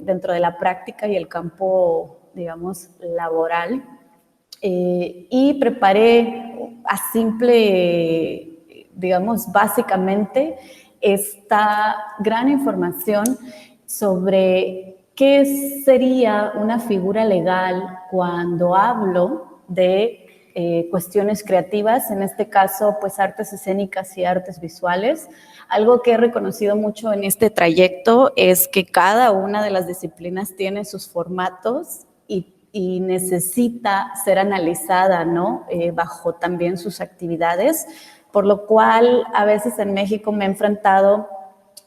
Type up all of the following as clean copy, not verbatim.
dentro de la práctica y el campo, digamos, laboral. Y preparé a simple, digamos, básicamente esta gran información sobre qué sería una figura legal cuando hablo de cuestiones creativas, en este caso, pues artes escénicas y artes visuales. Algo que he reconocido mucho en este trayecto es que cada una de las disciplinas tiene sus formatos y necesita ser analizada, ¿no? Bajo también sus actividades, por lo cual a veces en México me he enfrentado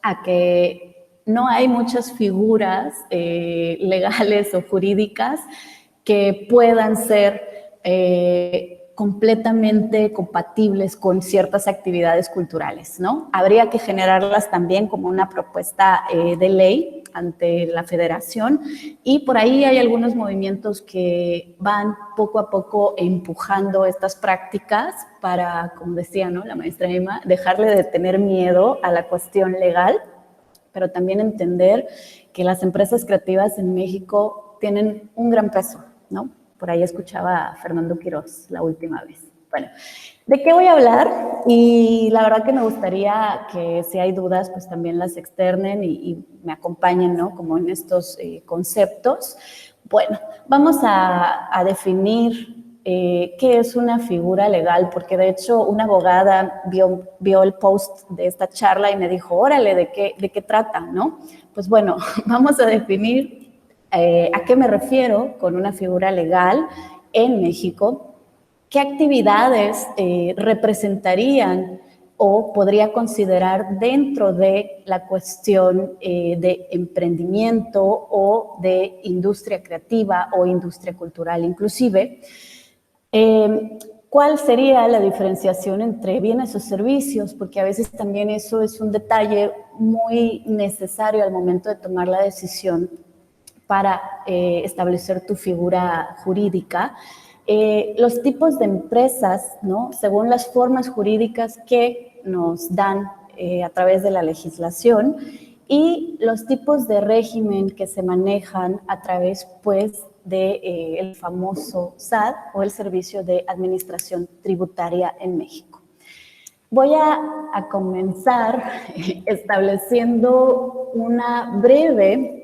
a que no hay muchas figuras legales o jurídicas que puedan ser completamente compatibles con ciertas actividades culturales, ¿no? Habría que generarlas también como una propuesta de ley ante la federación y por ahí hay algunos movimientos que van poco a poco empujando estas prácticas para, como decía, ¿no?, la maestra Emma, dejarle de tener miedo a la cuestión legal, pero también entender que las empresas creativas en México tienen un gran peso, ¿no? Por ahí escuchaba a Fernando Quiroz la última vez. Bueno, ¿de qué voy a hablar? Y la verdad que me gustaría que si hay dudas, pues también las externen y me acompañen, ¿no?, como en estos conceptos. Bueno, vamos a definir qué es una figura legal, porque de hecho una abogada vio el post de esta charla y me dijo, órale, ¿de qué trata, no? Pues bueno, vamos a definir a qué me refiero con una figura legal en México. ¿Qué actividades representarían o podría considerar dentro de la cuestión de emprendimiento o de industria creativa o industria cultural inclusive? ¿Cuál sería la diferenciación entre bienes o servicios? Porque a veces también eso es un detalle muy necesario al momento de tomar la decisión para establecer tu figura jurídica. Los tipos de empresas, ¿no?, según las formas jurídicas que nos dan a través de la legislación y los tipos de régimen que se manejan a través, pues, del famoso SAT o el Servicio de Administración Tributaria en México. Voy a comenzar estableciendo una breve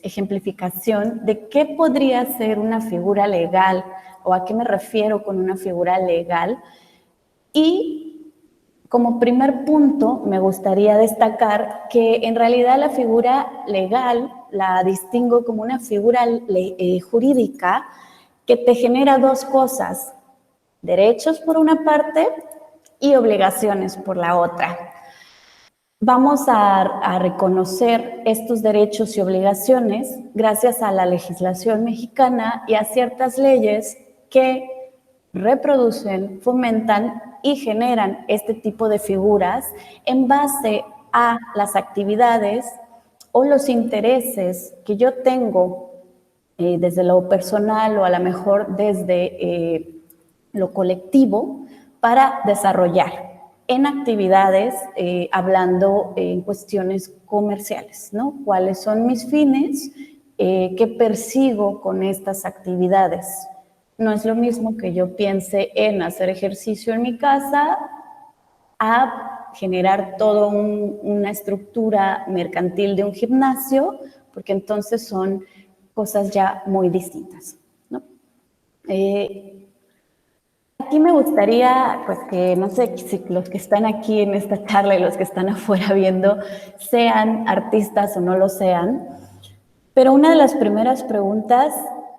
ejemplificación de qué podría ser una figura legal o a qué me refiero con una figura legal. Y como primer punto me gustaría destacar que en realidad la figura legal la distingo como una figura jurídica que te genera dos cosas: derechos por una parte y obligaciones por la otra. Vamos a reconocer estos derechos y obligaciones gracias a la legislación mexicana y a ciertas leyes que reproducen, fomentan y generan este tipo de figuras en base a las actividades o los intereses que yo tengo desde lo personal o a lo mejor desde lo colectivo para desarrollar en actividades, hablando en cuestiones comerciales, ¿no? ¿Cuáles son mis fines? ¿Qué persigo con estas actividades? No es lo mismo que yo piense en hacer ejercicio en mi casa a generar toda una estructura mercantil de un gimnasio, porque entonces son cosas ya muy distintas, ¿no? Aquí me gustaría, pues, que no sé si los que están aquí en esta charla y los que están afuera viendo sean artistas o no lo sean, pero una de las primeras preguntas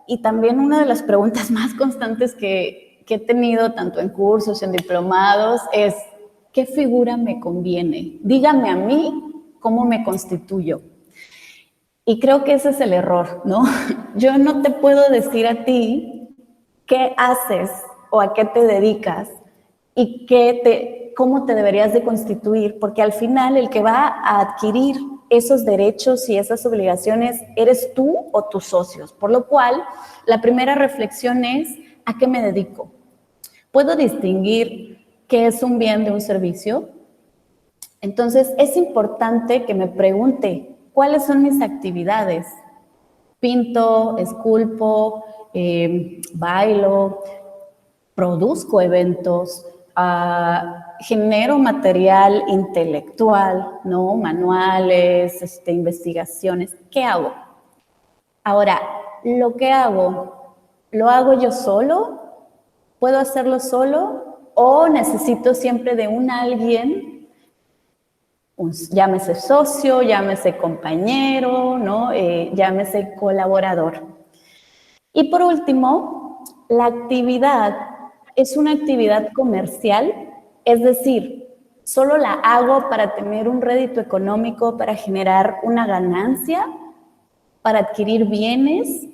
y también una de las preguntas más constantes que he tenido tanto en cursos, en diplomados, es ¿qué figura me conviene? Dígame a mí cómo me constituyo. Y creo que ese es el error, ¿no? Yo no te puedo decir a ti qué haces o a qué te dedicas y cómo te deberías de constituir, porque al final el que va a adquirir esos derechos y esas obligaciones eres tú o tus socios. Por lo cual, la primera reflexión es ¿a qué me dedico? ¿Puedo distinguir qué es un bien de un servicio? Entonces, es importante que me pregunte ¿cuáles son mis actividades? Pinto, esculpo, bailo, produzco eventos, genero material intelectual, ¿no? Manuales, investigaciones. ¿Qué hago? Ahora, lo que hago, ¿lo hago yo solo? ¿Puedo hacerlo solo? ¿O necesito siempre de un alguien, llámese socio, llámese compañero, ¿no? Llámese colaborador? Y por último, la actividad es una actividad comercial, es decir, solo la hago para tener un rédito económico, para generar una ganancia, para adquirir bienes.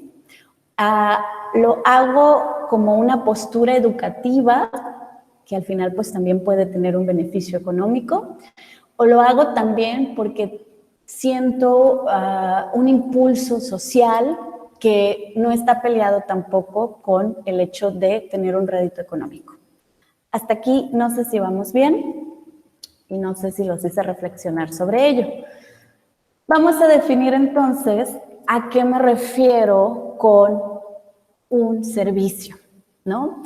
Lo hago como una postura educativa, que al final pues también puede tener un beneficio económico, o lo hago también porque siento un impulso social que no está peleado tampoco con el hecho de tener un rédito económico. Hasta aquí no sé si vamos bien y no sé si los hice reflexionar sobre ello. Vamos a definir entonces a qué me refiero con un servicio, ¿no?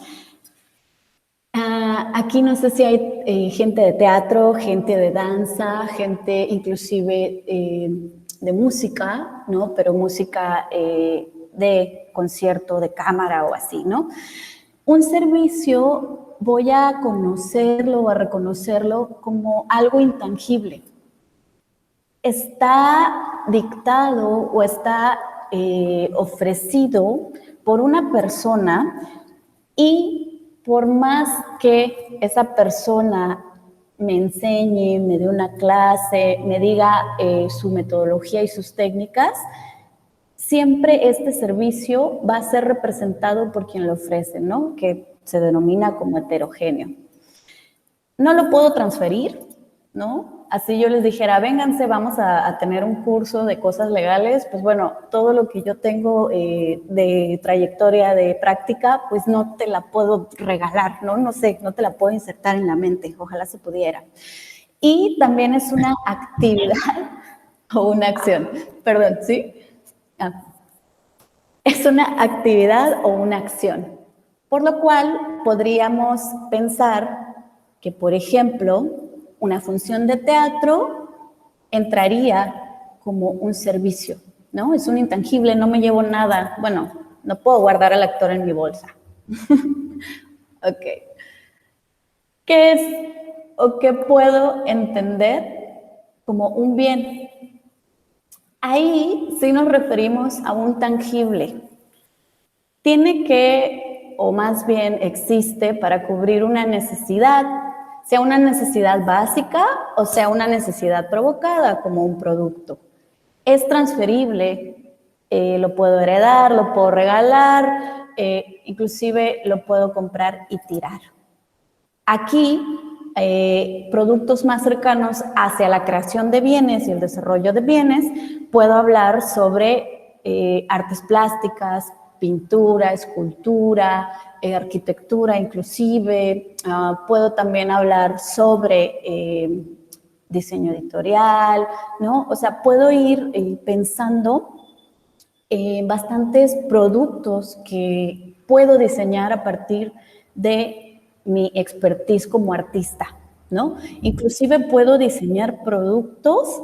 Aquí no sé si hay gente de teatro, gente de danza, gente inclusive de música, ¿no? Pero música de concierto, de cámara o así, ¿no? Un servicio voy a conocerlo o a reconocerlo como algo intangible. Está dictado o está ofrecido por una persona y por más que esa persona me enseñe, me dé una clase, me diga su metodología y sus técnicas, siempre este servicio va a ser representado por quien lo ofrece, ¿no? Que se denomina como heterogéneo. No lo puedo transferir, ¿no? Así yo les dijera, vénganse, vamos a tener un curso de cosas legales, pues bueno, todo lo que yo tengo de trayectoria, de práctica, pues no te la puedo regalar, ¿no? No sé, no te la puedo insertar en la mente, ojalá se pudiera. Y también es una actividad o una acción, perdón, ¿sí? Es una actividad o una acción, por lo cual podríamos pensar que, por ejemplo, una función de teatro entraría como un servicio, ¿no? Es un intangible, no me llevo nada, bueno, no puedo guardar al actor en mi bolsa. Ok. ¿Qué es o qué puedo entender como un bien? Ahí sí nos referimos a un tangible. Tiene que, o más bien existe para cubrir una necesidad, sea una necesidad básica o sea una necesidad provocada como un producto. Es transferible, lo puedo heredar, lo puedo regalar, inclusive lo puedo comprar y tirar. Aquí, productos más cercanos hacia la creación de bienes y el desarrollo de bienes, puedo hablar sobre artes plásticas, pintura, escultura, arquitectura inclusive. Puedo también hablar sobre diseño editorial, ¿no? O sea, puedo ir pensando en bastantes productos que puedo diseñar a partir de mi expertise como artista, ¿no? Inclusive puedo diseñar productos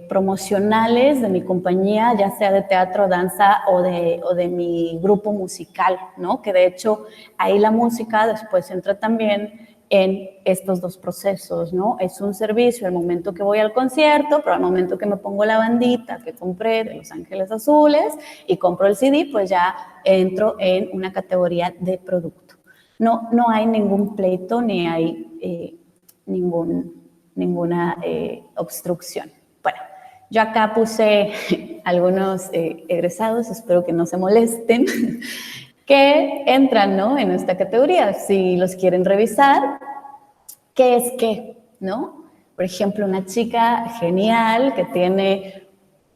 promocionales de mi compañía, ya sea de teatro, danza o de mi grupo musical, ¿no? Que de hecho ahí la música después entra también en estos dos procesos, ¿no? Es un servicio al momento que voy al concierto, pero al momento que me pongo la bandita que compré de Los Ángeles Azules y compro el CD, pues ya entro en una categoría de producto. No hay ningún pleito ni hay ninguna obstrucción. Bueno, yo acá puse algunos egresados, espero que no se molesten, que entran, ¿no?, en esta categoría. Si los quieren revisar, ¿qué es qué? ¿No? Por ejemplo, una chica genial que tiene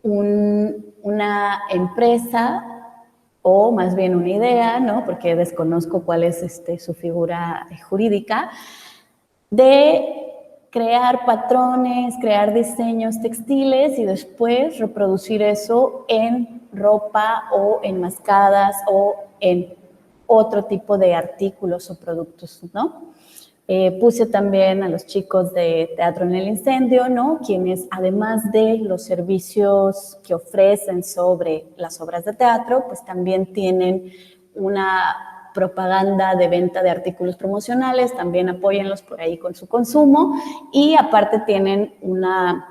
una empresa o más bien una idea, ¿no?, porque desconozco cuál es su figura jurídica, de crear patrones, crear diseños textiles y después reproducir eso en ropa o en mascadas o en otro tipo de artículos o productos, ¿no? Puse también a los chicos de Teatro en el Incendio, ¿no? Quienes además de los servicios que ofrecen sobre las obras de teatro, pues también tienen una propaganda de venta de artículos promocionales, también apóyenlos por ahí con su consumo y aparte tienen una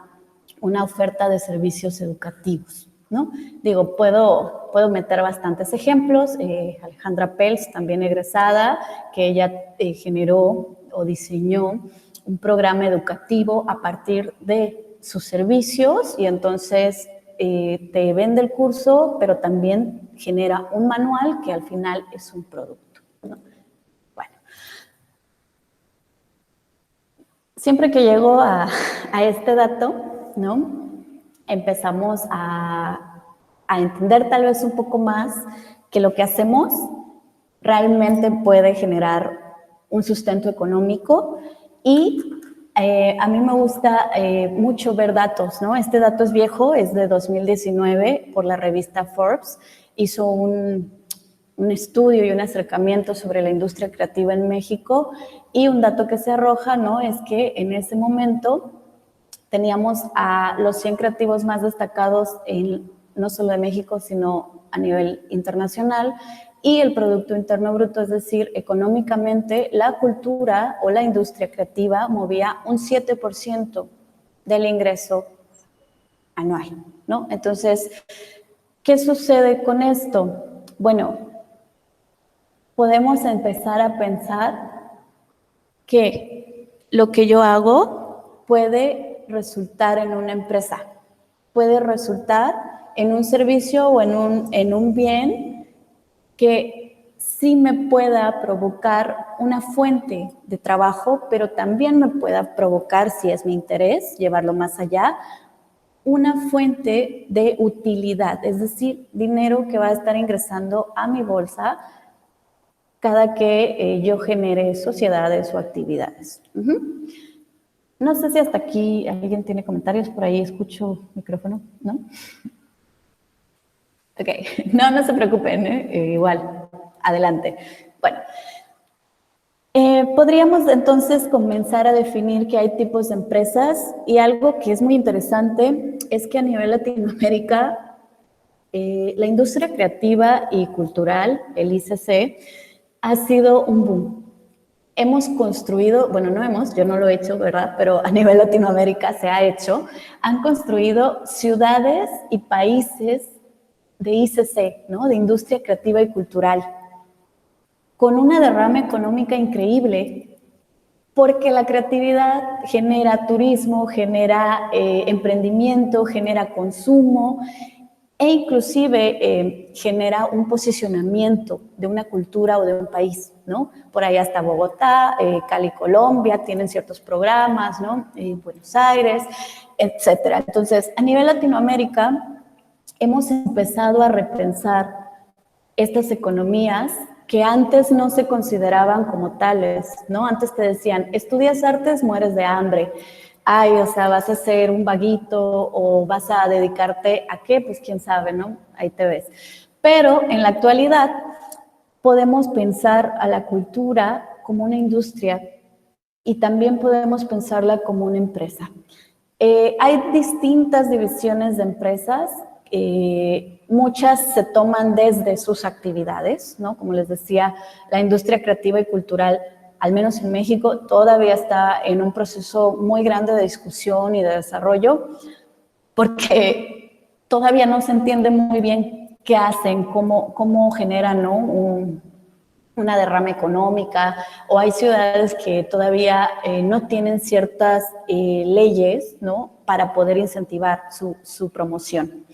oferta de servicios educativos, ¿no? Digo, puedo meter bastantes ejemplos. Alejandra Pels, también egresada, que ella generó o diseñó un programa educativo a partir de sus servicios y entonces te vende el curso, pero también genera un manual que al final es un producto, ¿no? Bueno, siempre que llego a este dato, ¿no? Empezamos a entender tal vez un poco más que lo que hacemos realmente puede generar un sustento económico y a mí me gusta mucho ver datos, ¿no? Este dato es viejo, es de 2019 por la revista Forbes, hizo un estudio y un acercamiento sobre la industria creativa en México y un dato que se arroja, ¿no? Es que en ese momento teníamos a los 100 creativos más destacados no solo de México, sino a nivel internacional, y el Producto Interno Bruto, es decir, económicamente, la cultura o la industria creativa movía un 7% del ingreso anual, ¿no? Entonces, ¿qué sucede con esto? Bueno, podemos empezar a pensar que lo que yo hago puede resultar en una empresa, puede resultar en un servicio o en un bien que sí me pueda provocar una fuente de trabajo, pero también me pueda provocar, si es mi interés, llevarlo más allá, una fuente de utilidad, es decir, dinero que va a estar ingresando a mi bolsa cada que yo genere sociedades o actividades. No sé si hasta aquí alguien tiene comentarios, por ahí escucho micrófono, ¿no? Ok, no se preocupen, igual, adelante. Bueno, podríamos entonces comenzar a definir que hay tipos de empresas y algo que es muy interesante es que a nivel Latinoamérica la industria creativa y cultural, el ICC, ha sido un boom. Hemos construido, bueno, no hemos, yo no lo he hecho, ¿verdad? Pero a nivel Latinoamérica se ha hecho, han construido ciudades y países de ICC, ¿no? De industria creativa y cultural, con una derrama económica increíble, porque la creatividad genera turismo, genera emprendimiento, genera consumo e inclusive genera un posicionamiento de una cultura o de un país, ¿no? Por ahí hasta Bogotá, Cali, Colombia, tienen ciertos programas, ¿no? Buenos Aires, etcétera. Entonces, a nivel Latinoamérica, hemos empezado a repensar estas economías que antes no se consideraban como tales, ¿no? Antes te decían, estudias artes, mueres de hambre. Ay, o sea, vas a ser un vaguito o vas a dedicarte a qué, pues quién sabe, ¿no? Ahí te ves. Pero en la actualidad podemos pensar a la cultura como una industria y también podemos pensarla como una empresa. Hay distintas divisiones de empresas, muchas se toman desde sus actividades, ¿no? Como les decía, la industria creativa y cultural, al menos en México, todavía está en un proceso muy grande de discusión y de desarrollo, porque todavía no se entiende muy bien qué hacen, cómo generan, ¿no? Una derrama económica, o hay ciudades que todavía no tienen ciertas leyes, ¿no? Para poder incentivar su promoción.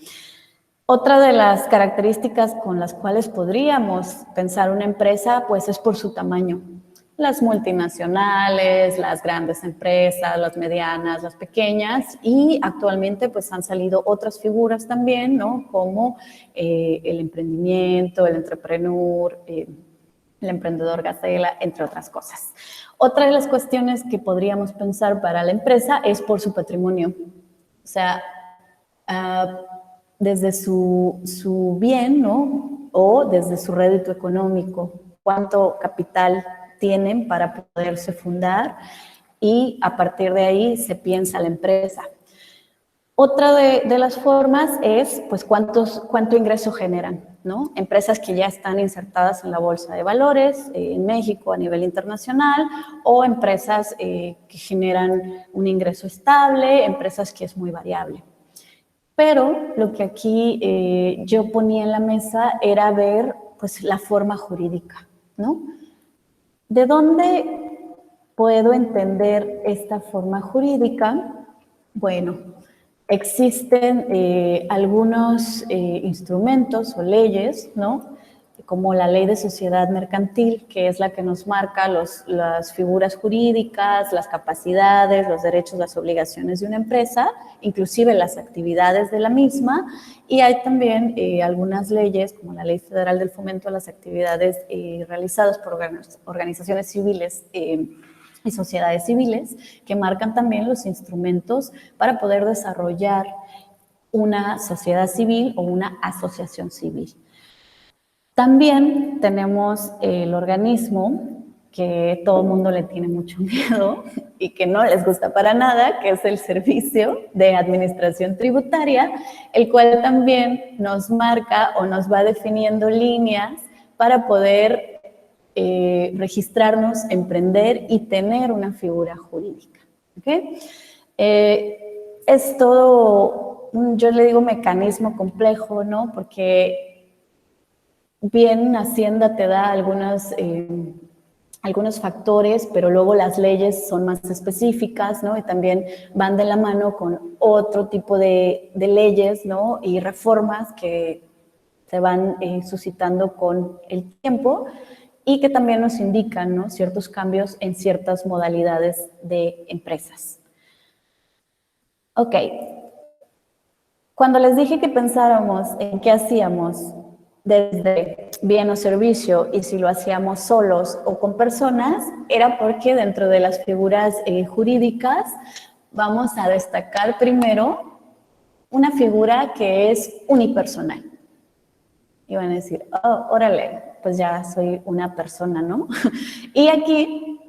Otra de las características con las cuales podríamos pensar una empresa, pues es por su tamaño. Las multinacionales, las grandes empresas, las medianas, las pequeñas, y actualmente pues han salido otras figuras también, ¿no? Como el emprendimiento, el entrepreneur, el emprendedor gacela, entre otras cosas. Otra de las cuestiones que podríamos pensar para la empresa es por su patrimonio. O sea, desde su bien, ¿no? O desde su rédito económico, cuánto capital tienen para poderse fundar y a partir de ahí se piensa la empresa. Otra de las formas es, pues, cuánto ingreso generan, ¿no? Empresas que ya están insertadas en la bolsa de valores, en México a nivel internacional, o empresas que generan un ingreso estable, empresas que es muy variable. Pero lo que aquí yo ponía en la mesa era ver, pues, la forma jurídica, ¿no? ¿De dónde puedo entender esta forma jurídica? Bueno, existen algunos instrumentos o leyes, ¿no? Como la ley de sociedad mercantil, que es la que nos marca las figuras jurídicas, las capacidades, los derechos, las obligaciones de una empresa, inclusive las actividades de la misma, y hay también algunas leyes, como la Ley Federal del Fomento a las Actividades realizadas por organizaciones civiles y sociedades civiles, que marcan también los instrumentos para poder desarrollar una sociedad civil o una asociación civil. También tenemos el organismo que todo el mundo le tiene mucho miedo y que no les gusta para nada, que es el Servicio de Administración Tributaria, el cual también nos marca o nos va definiendo líneas para poder registrarnos, emprender y tener una figura jurídica. ¿Okay? Es todo, yo le digo mecanismo complejo, ¿no? Porque bien Hacienda te da algunos factores, pero luego las leyes son más específicas, ¿no? Y también van de la mano con otro tipo de leyes, ¿no? Y reformas que se van suscitando con el tiempo y que también nos indican, ¿no? Ciertos cambios en ciertas modalidades de empresas. Ok. Cuando les dije que pensáramos en qué hacíamos desde bien o servicio y si lo hacíamos solos o con personas, era porque dentro de las figuras jurídicas vamos a destacar primero una figura que es unipersonal. Y van a decir, oh, órale, pues ya soy una persona, ¿no? Y aquí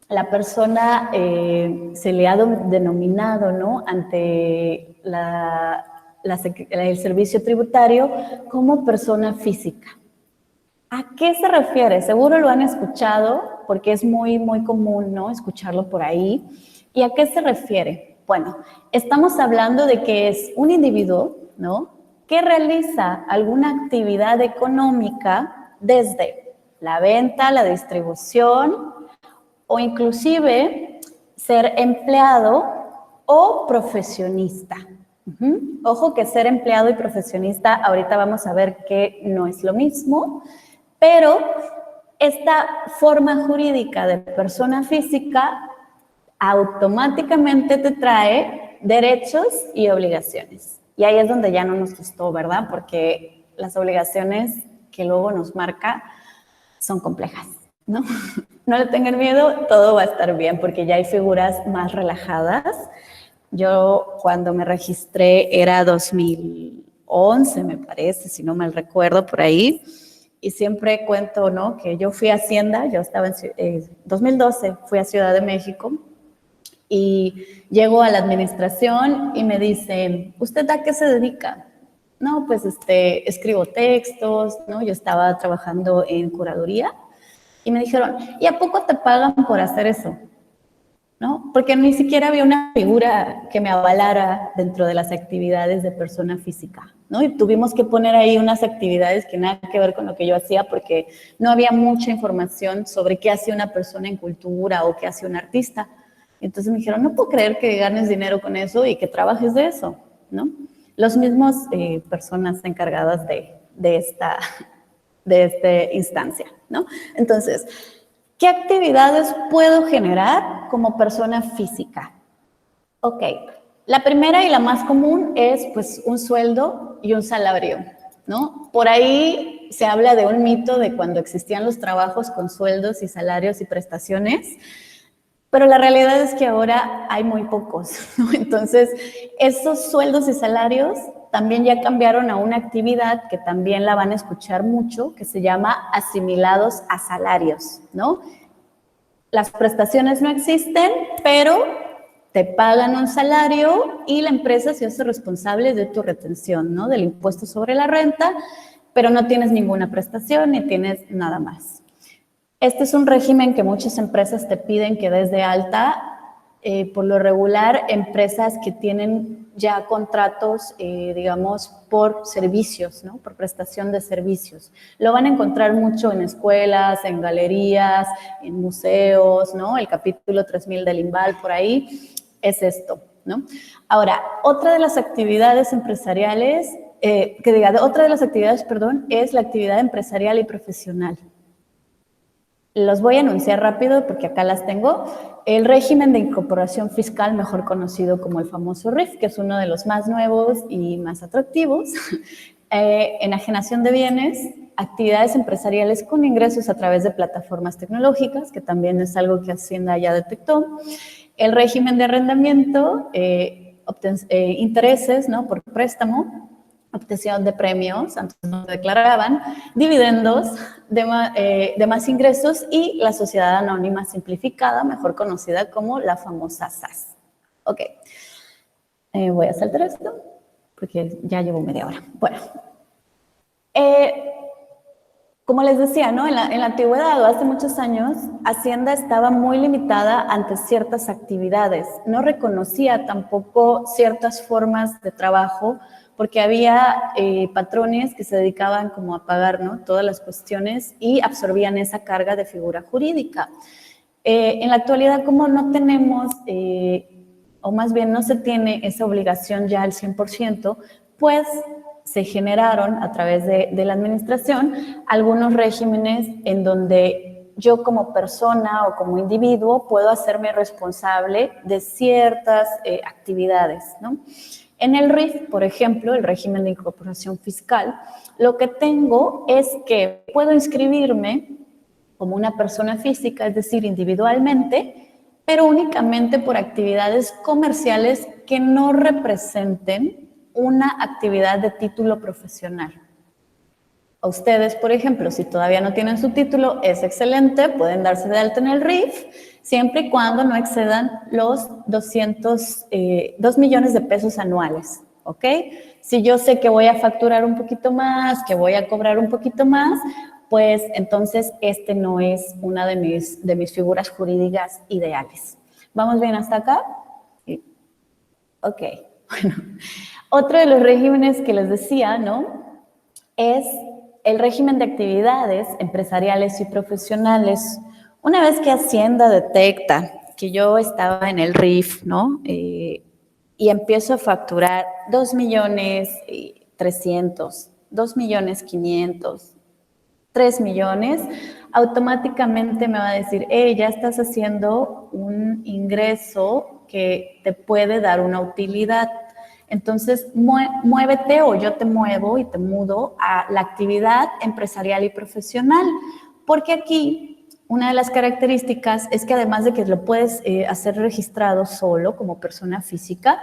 la persona se le ha denominado, ¿no? Ante el servicio tributario como persona física. ¿A qué se refiere? Seguro lo han escuchado porque es muy, muy común, ¿no? Escucharlo por ahí. ¿Y a qué se refiere? Bueno, estamos hablando de que es un individuo, ¿no? Que realiza alguna actividad económica desde la venta, la distribución o inclusive ser empleado o profesionista. Ojo que ser empleado y profesionista, ahorita vamos a ver que no es lo mismo, pero esta forma jurídica de persona física automáticamente te trae derechos y obligaciones. Y ahí es donde ya no nos gustó, ¿verdad? Porque las obligaciones que luego nos marca son complejas, ¿no? No le tengan miedo, todo va a estar bien, porque ya hay figuras más relajadas. Yo cuando me registré era 2011, me parece, si no mal recuerdo, por ahí. Y siempre cuento, ¿no? Que yo fui a Hacienda, yo estaba en 2012, fui a Ciudad de México y llego a la administración y me dicen, ¿usted a qué se dedica? No, pues escribo textos, ¿no? Yo estaba trabajando en curaduría y me dijeron, ¿y a poco te pagan por hacer eso? ¿No? Porque ni siquiera había una figura que me avalara dentro de las actividades de persona física, ¿no? Y tuvimos que poner ahí unas actividades que nada que ver con lo que yo hacía porque no había mucha información sobre qué hace una persona en cultura o qué hace un artista. Entonces me dijeron, no puedo creer que ganes dinero con eso y que trabajes de eso, ¿no? Los mismos personas encargadas de esta instancia, ¿no? Entonces, ¿qué actividades puedo generar como persona física? Ok, la primera y la más común es pues un sueldo y un salario, ¿no? Por ahí se habla de un mito de cuando existían los trabajos con sueldos y salarios y prestaciones, pero la realidad es que ahora hay muy pocos, ¿no? Entonces, esos sueldos y salarios también ya cambiaron a una actividad que también la van a escuchar mucho, que se llama asimilados a salarios, ¿no? Las prestaciones no existen, pero te pagan un salario y la empresa se hace responsable de tu retención, ¿no? Del impuesto sobre la renta, pero no tienes ninguna prestación ni tienes nada más. Este es un régimen que muchas empresas te piden que des de alta. Por lo regular, empresas que tienen ya contratos, digamos, por servicios, ¿no? Por prestación de servicios. Lo van a encontrar mucho en escuelas, en galerías, en museos, ¿no? El capítulo 3000 del INVAL, por ahí, es esto, ¿no? Ahora, otra de las actividades empresariales, otra de las actividades, perdón, es la actividad empresarial y profesional. Los voy a anunciar rápido porque acá las tengo. El régimen de incorporación fiscal, mejor conocido como el famoso RIF, que es uno de los más nuevos y más atractivos. Enajenación de bienes, actividades empresariales con ingresos a través de plataformas tecnológicas, que también es algo que Hacienda ya detectó. El régimen de arrendamiento, intereses, ¿no? Por préstamo, obtención de premios, antes no se declaraban, dividendos, de más ingresos y la sociedad anónima simplificada, mejor conocida como la famosa SAS. Ok, voy a saltar esto porque ya llevo media hora. Bueno, como les decía, ¿no? En la antigüedad o hace muchos años, Hacienda estaba muy limitada ante ciertas actividades, no reconocía tampoco ciertas formas de trabajo porque había patrones que se dedicaban como a pagar, ¿no? Todas las cuestiones y absorbían esa carga de figura jurídica. En la actualidad, como no tenemos, o más bien no se tiene esa obligación ya al 100%, pues se generaron a través de la administración algunos regímenes en donde yo como persona o como individuo puedo hacerme responsable de ciertas actividades, ¿no? En el RIF, por ejemplo, el régimen de incorporación fiscal, lo que tengo es que puedo inscribirme como una persona física, es decir, individualmente, pero únicamente por actividades comerciales que no representen una actividad de título profesional. A ustedes, por ejemplo, si todavía no tienen su título, es excelente, pueden darse de alta en el RIF, siempre y cuando no excedan los 2 millones de pesos anuales, ¿ok? Si yo sé que voy a facturar un poquito más, que voy a cobrar un poquito más, pues entonces este no es una de mis figuras jurídicas ideales. ¿Vamos bien hasta acá? Sí. Ok, bueno. Otro de los regímenes que les decía, ¿no? Es el régimen de actividades empresariales y profesionales. Una vez que Hacienda detecta que yo estaba en el RIF, ¿no? Y empiezo a facturar 2.300.000, 2.500.000, 3 millones, automáticamente me va a decir, ya estás haciendo un ingreso que te puede dar una utilidad. Entonces, muévete o yo te muevo y te mudo a la actividad empresarial y profesional, porque aquí una de las características es que además de que lo puedes hacer registrado solo como persona física,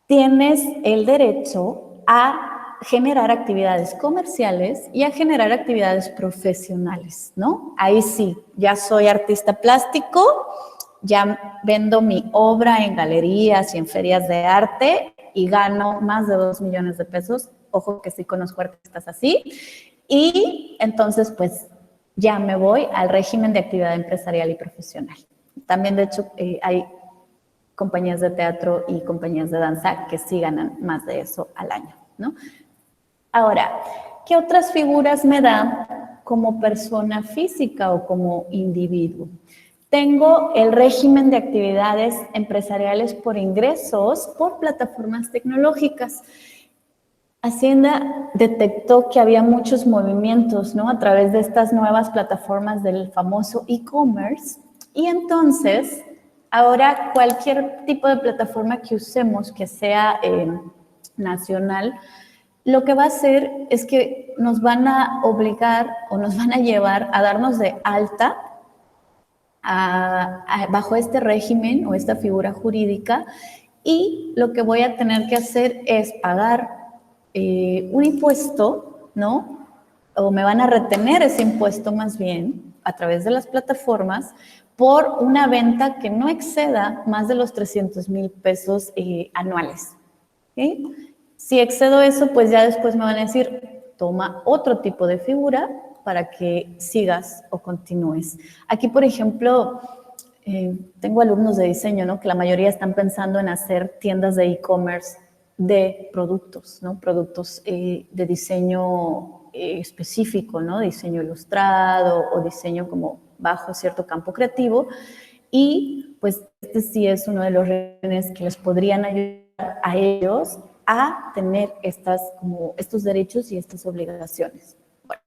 tienes el derecho a generar actividades comerciales y a generar actividades profesionales, ¿no? Ahí sí, ya soy artista plástico, ya vendo mi obra en galerías y en ferias de arte y gano más de 2 millones de pesos. Ojo que sí conozco artistas así. Y entonces, pues, ya me voy al régimen de actividad empresarial y profesional. También, de hecho, hay compañías de teatro y compañías de danza que sí ganan más de eso al año, ¿no? Ahora, ¿qué otras figuras me da como persona física o como individuo? Tengo el régimen de actividades empresariales por ingresos por plataformas tecnológicas. Hacienda detectó que había muchos movimientos, ¿no? A través de estas nuevas plataformas del famoso e-commerce y entonces ahora cualquier tipo de plataforma que usemos que sea nacional lo que va a hacer es que nos van a obligar o nos van a llevar a darnos de alta bajo este régimen o esta figura jurídica, y lo que voy a tener que hacer es pagar un impuesto, ¿no? O me van a retener ese impuesto más bien a través de las plataformas por una venta que no exceda más de los 300,000 pesos anuales. ¿Okay? Si excedo eso, pues ya después me van a decir, toma otro tipo de figura para que sigas o continúes. Aquí, por ejemplo, tengo alumnos de diseño, ¿no? Que la mayoría están pensando en hacer tiendas de e-commerce de productos, ¿no? Productos de diseño específico, ¿no? Diseño ilustrado o diseño como bajo cierto campo creativo. Y pues este sí es uno de los retos que les podrían ayudar a ellos a tener estos derechos y estas obligaciones. Bueno,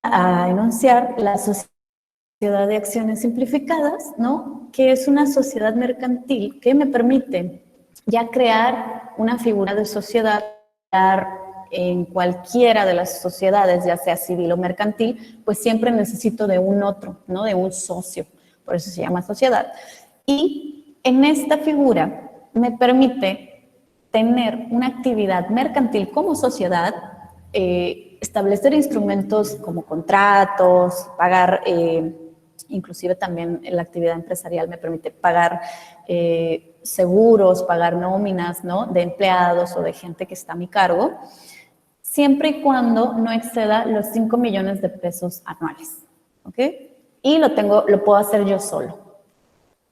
a enunciar la sociedad de acciones simplificadas, ¿no? Que es una sociedad mercantil que me permite ya crear una figura de sociedad en cualquiera de las sociedades, ya sea civil o mercantil, pues siempre necesito de un otro, ¿no? De un socio, por eso se llama sociedad. Y en esta figura me permite tener una actividad mercantil como sociedad, establecer instrumentos como contratos, pagar, inclusive también la actividad empresarial me permite pagar seguros, pagar nóminas, ¿no? De empleados o de gente que está a mi cargo, siempre y cuando no exceda los 5 millones de pesos anuales, ¿ok? Y lo puedo hacer yo solo.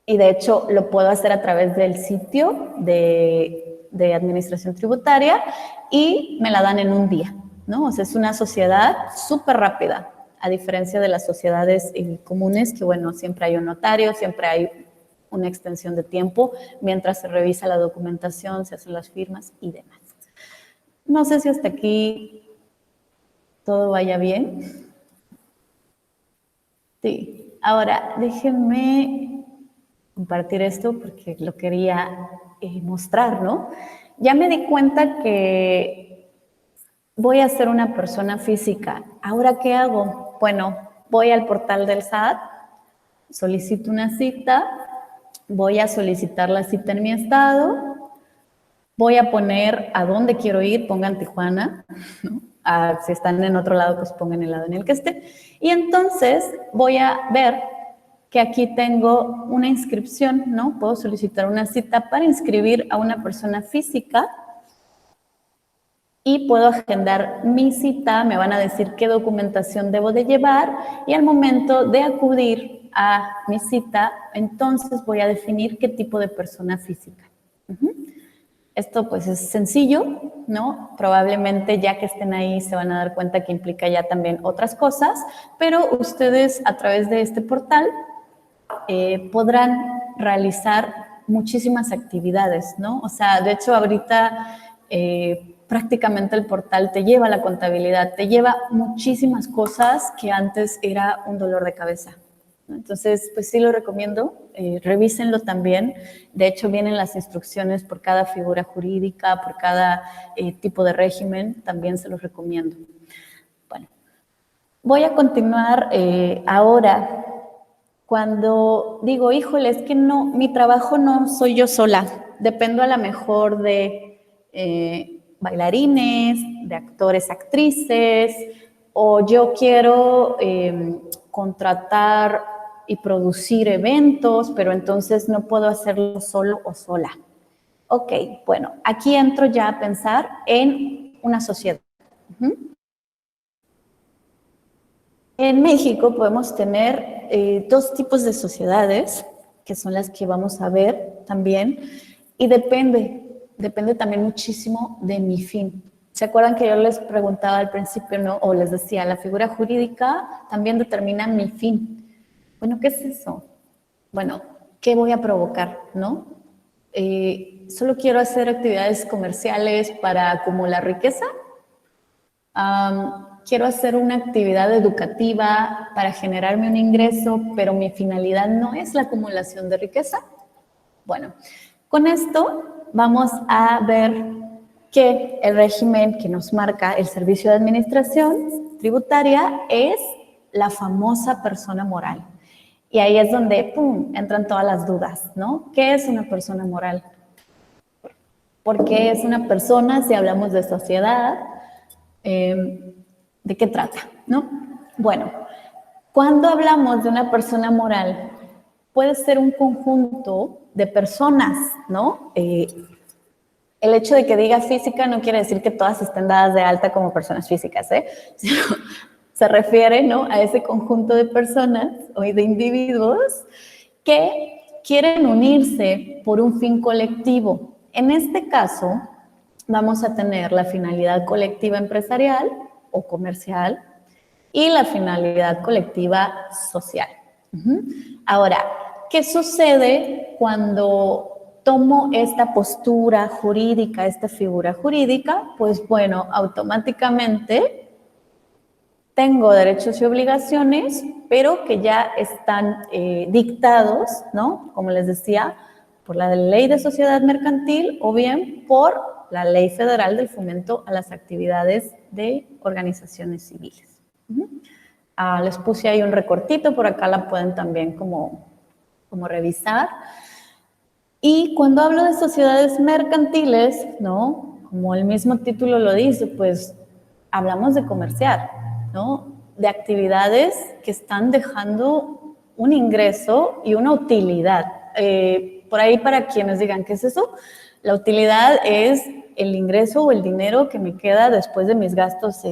Y de hecho lo puedo hacer a través del sitio de administración tributaria y me la dan en un día, ¿no? O sea, es una sociedad súper rápida, a diferencia de las sociedades comunes, que bueno, siempre hay un notario, siempre hay una extensión de tiempo mientras se revisa la documentación, se hacen las firmas y demás. No sé si hasta aquí todo vaya bien. Sí. Ahora, déjenme compartir esto porque lo quería mostrar, ¿no? Ya me di cuenta que voy a ser una persona física. ¿Ahora qué hago? Bueno, voy al portal del SAT, solicito una cita, voy a solicitar la cita en mi estado, voy a poner a dónde quiero ir, pongan Tijuana, ¿no? Si están en otro lado, pues pongan el lado en el que esté. Y entonces voy a ver que aquí tengo una inscripción, ¿no? Puedo solicitar una cita para inscribir a una persona física y puedo agendar mi cita, me van a decir qué documentación debo de llevar y al momento de acudir a mi cita, entonces voy a definir qué tipo de persona física. Esto pues es sencillo, ¿no? Probablemente ya que estén ahí se van a dar cuenta que implica ya también otras cosas, pero ustedes a través de este portal podrán realizar muchísimas actividades, ¿no? O sea, de hecho ahorita prácticamente el portal te lleva la contabilidad, te lleva muchísimas cosas que antes era un dolor de cabeza. Entonces, pues sí lo recomiendo, revísenlo también. De hecho, vienen las instrucciones por cada figura jurídica, por cada tipo de régimen, también se los recomiendo. Bueno, voy a continuar ahora. Cuando digo, híjole, es que no, mi trabajo no soy yo sola, dependo a lo mejor de bailarines, de actores, actrices, o yo quiero contratar y producir eventos, pero entonces no puedo hacerlo solo o sola. Ok, bueno, aquí entro ya a pensar en una sociedad. En México podemos tener dos tipos de sociedades, que son las que vamos a ver también, y depende también muchísimo de mi fin. ¿Se acuerdan que yo les preguntaba al principio, no? O les decía, la figura jurídica también determina mi fin. Bueno, ¿qué es eso? Bueno, ¿qué voy a provocar, no? ¿Solo quiero hacer actividades comerciales para acumular riqueza? Quiero hacer una actividad educativa para generarme un ingreso, pero mi finalidad no es la acumulación de riqueza. Bueno, con esto vamos a ver que el régimen que nos marca el Servicio de Administración Tributaria es la famosa persona moral. Y ahí es donde, ¡pum!, entran todas las dudas, ¿no? ¿Qué es una persona moral? ¿Por qué es una persona si hablamos de sociedad? ¿De qué trata, no? Bueno, cuando hablamos de una persona moral, puede ser un conjunto de personas, ¿no? El hecho de que diga física no quiere decir que todas estén dadas de alta como personas físicas, ¿eh? Sino se refiere, ¿no?, a ese conjunto de personas o de individuos que quieren unirse por un fin colectivo. En este caso, vamos a tener la finalidad colectiva empresarial o comercial y la finalidad colectiva social. Ahora, ¿qué sucede cuando tomo esta postura jurídica, esta figura jurídica? Pues bueno, automáticamente tengo derechos y obligaciones, pero que ya están dictados, ¿no?, como les decía, por la Ley de Sociedad Mercantil o bien por la Ley Federal del Fomento a las Actividades de Organizaciones Civiles. Les puse ahí un recortito, por acá la pueden también como revisar. Y cuando hablo de sociedades mercantiles, ¿no?, como el mismo título lo dice, pues hablamos de comerciar, ¿no?, de actividades que están dejando un ingreso y una utilidad. Por ahí, para quienes digan, ¿qué es eso? La utilidad es el ingreso o el dinero que me queda después de mis gastos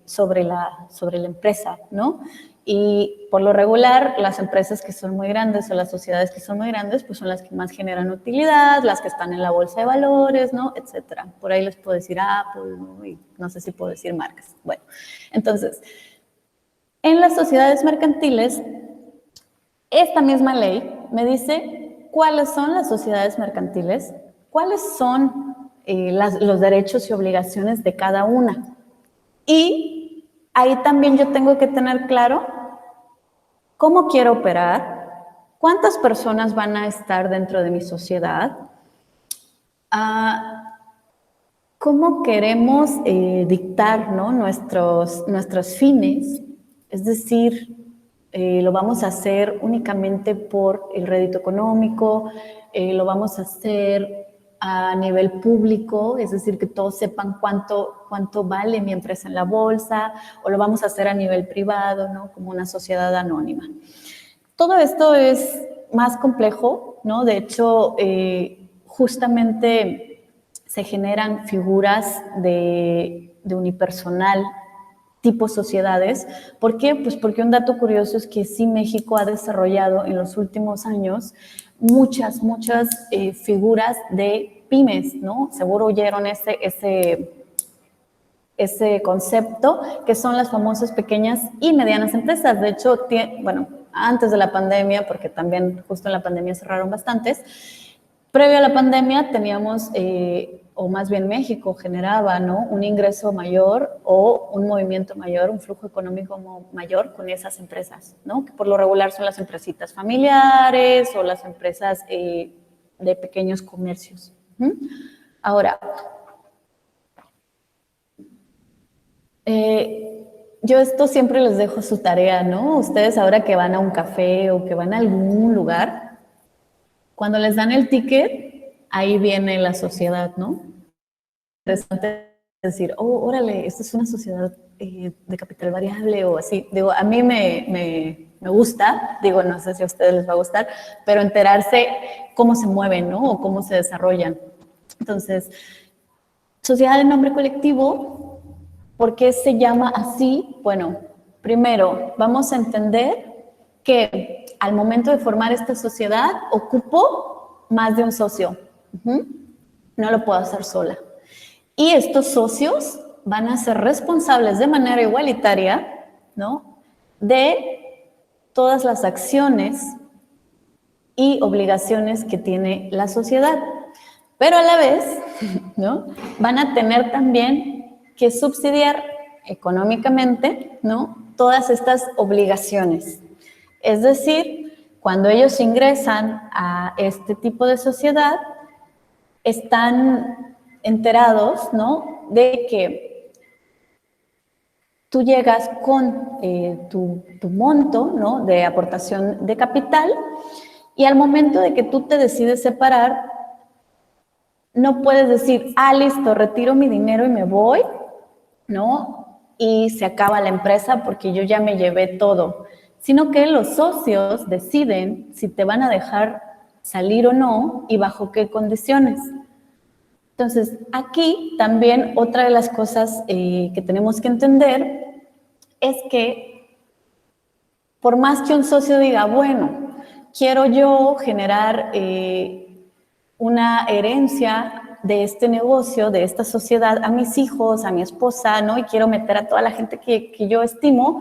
sobre la empresa, ¿no? Y por lo regular, las empresas que son muy grandes o las sociedades que son muy grandes, pues son las que más generan utilidad, las que están en la bolsa de valores, ¿no?, etcétera. Por ahí les puedo decir Apple, ¿no?, y no sé si puedo decir marcas. Bueno, entonces, en las sociedades mercantiles, esta misma ley me dice cuáles son las sociedades mercantiles, cuáles son los derechos y obligaciones de cada una. Y ahí también yo tengo que tener claro cómo quiero operar, cuántas personas van a estar dentro de mi sociedad, cómo queremos dictar, ¿no?, nuestros fines, es decir, lo vamos a hacer únicamente por el rédito económico, lo vamos a hacer a nivel público, es decir, que todos sepan cuánto vale mi empresa en la bolsa, o lo vamos a hacer a nivel privado, ¿no?, como una sociedad anónima. Todo esto es más complejo, ¿no? De hecho, justamente se generan figuras de unipersonal tipo sociedades. ¿Por qué? Pues porque un dato curioso es que sí, México ha desarrollado en los últimos años muchas figuras de pymes, ¿no? Seguro oyeron ese concepto, que son las famosas pequeñas y medianas empresas. De hecho, bueno, antes de la pandemia, porque también justo en la pandemia cerraron bastantes, previo a la pandemia teníamos, o más bien México generaba, ¿no?, un ingreso mayor o un movimiento mayor, un flujo económico mayor con esas empresas, ¿no?, que por lo regular son las empresitas familiares o las empresas de pequeños comercios. Ahora, yo esto siempre les dejo su tarea, ¿no? Ustedes ahora que van a un café o que van a algún lugar, cuando les dan el ticket, ahí viene la sociedad, ¿no? Interesante decir, oh, órale, esta es una sociedad de capital variable o así. Digo, a mí me gusta, digo, no sé si a ustedes les va a gustar, pero enterarse cómo se mueven, ¿no?, o cómo se desarrollan. Entonces, sociedad de nombre colectivo, ¿por qué se llama así? Bueno, primero, vamos a entender que al momento de formar esta sociedad ocupo más de un socio. No lo puedo hacer sola. Y estos socios van a ser responsables de manera igualitaria, ¿no?, de todas las acciones y obligaciones que tiene la sociedad. Pero a la vez, ¿no?, van a tener también que subsidiar económicamente, ¿no?, todas estas obligaciones. Es decir, cuando ellos ingresan a este tipo de sociedad, están enterados, ¿no?, de que tú llegas con tu monto, ¿no?, de aportación de capital, y al momento de que tú te decides separar, no puedes decir, listo, retiro mi dinero y me voy, ¿no?, y se acaba la empresa porque yo ya me llevé todo, sino que los socios deciden si te van a dejar salir o no y bajo qué condiciones. Entonces, aquí también otra de las cosas que tenemos que entender es que por más que un socio diga, bueno, quiero yo generar una herencia de este negocio, de esta sociedad, a mis hijos, a mi esposa, ¿no?, y quiero meter a toda la gente que yo estimo,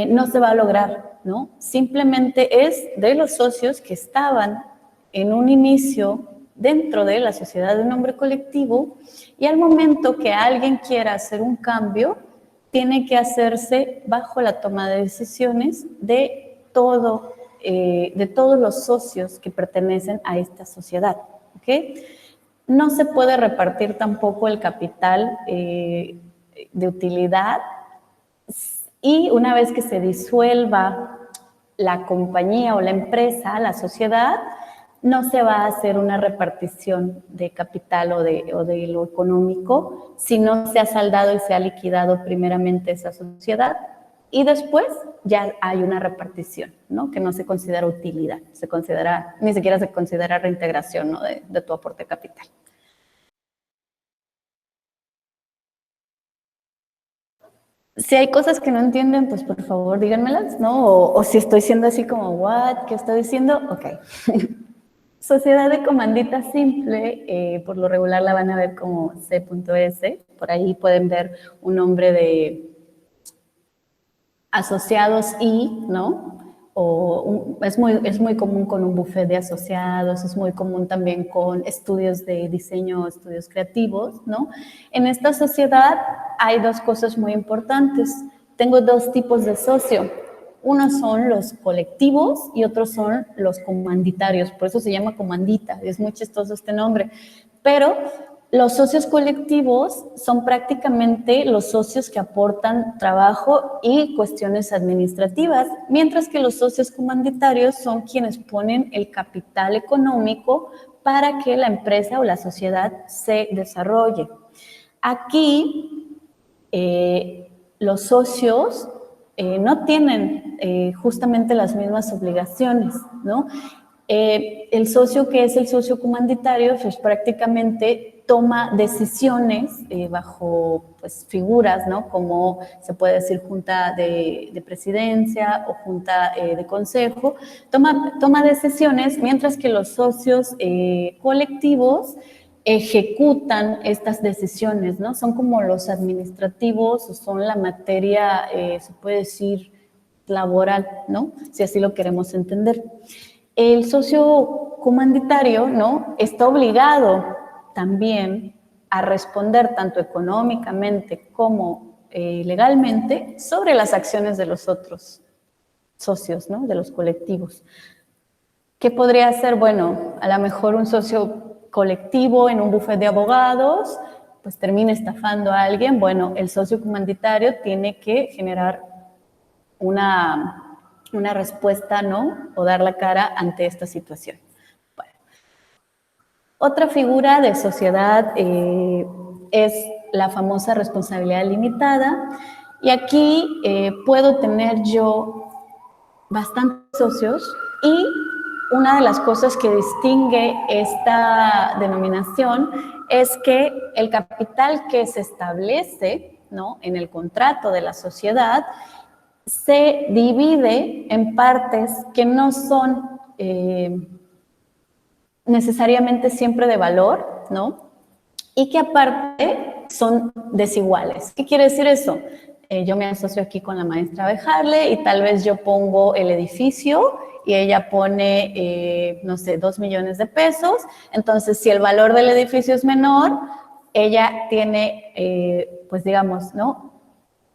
no se va a lograr, ¿no? Simplemente es de los socios que estaban en un inicio dentro de la sociedad de nombre colectivo, y al momento que alguien quiera hacer un cambio, tiene que hacerse bajo la toma de decisiones de todos los socios que pertenecen a esta sociedad, ¿ok? No se puede repartir tampoco el capital de utilidad, y una vez que se disuelva la compañía o la empresa, la sociedad, no se va a hacer una repartición de capital o de lo económico si no se ha saldado y se ha liquidado primeramente esa sociedad, y después ya hay una repartición, ¿no?, que no se considera utilidad, ni siquiera se considera reintegración, ¿no?, de tu aporte capital. Si hay cosas que no entienden, pues por favor díganmelas, ¿no? O si estoy siendo así como, ¿what? ¿Qué estoy diciendo? Ok. Sociedad de comandita simple, por lo regular la van a ver como C.S. Por ahí pueden ver un nombre de asociados y, ¿no? Es muy común con un buffet de asociados, es muy común también con estudios de diseño, estudios creativos, ¿no? En esta sociedad hay dos cosas muy importantes. Tengo dos tipos de socio. Unos son los colectivos y otros son los comanditarios, por eso se llama comandita, es muy chistoso este nombre. Pero los socios colectivos son prácticamente los socios que aportan trabajo y cuestiones administrativas, mientras que los socios comanditarios son quienes ponen el capital económico para que la empresa o la sociedad se desarrolle. Aquí, los socios no tienen justamente las mismas obligaciones, ¿no? El socio que es el socio comanditario, pues prácticamente toma decisiones bajo pues, figuras, ¿no?, como se puede decir junta de presidencia o junta de consejo, toma decisiones, mientras que los socios colectivos ejecutan estas decisiones, ¿no? Son como los administrativos o son la materia, se puede decir, laboral, ¿no?, si así lo queremos entender. El socio comanditario, ¿no?, está obligado también a responder tanto económicamente como legalmente sobre las acciones de los otros socios, ¿no?, de los colectivos. ¿Qué podría ser? Bueno, a lo mejor un socio colectivo en un bufete de abogados, pues termina estafando a alguien. Bueno, el socio comanditario tiene que generar una respuesta, ¿no?, o dar la cara ante esta situación. Bueno. Otra figura de sociedad es la famosa responsabilidad limitada, y aquí puedo tener yo bastantes socios, y una de las cosas que distingue esta denominación es que el capital que se establece, ¿no?, en el contrato de la sociedad se divide en partes que no son necesariamente siempre de valor, ¿no?, y que aparte son desiguales. ¿Qué quiere decir eso? Yo me asocio aquí con la maestra Bejarle y tal vez yo pongo el edificio y ella pone, no sé, 2 millones de pesos. Entonces, si el valor del edificio es menor, ella tiene, pues digamos, ¿no?,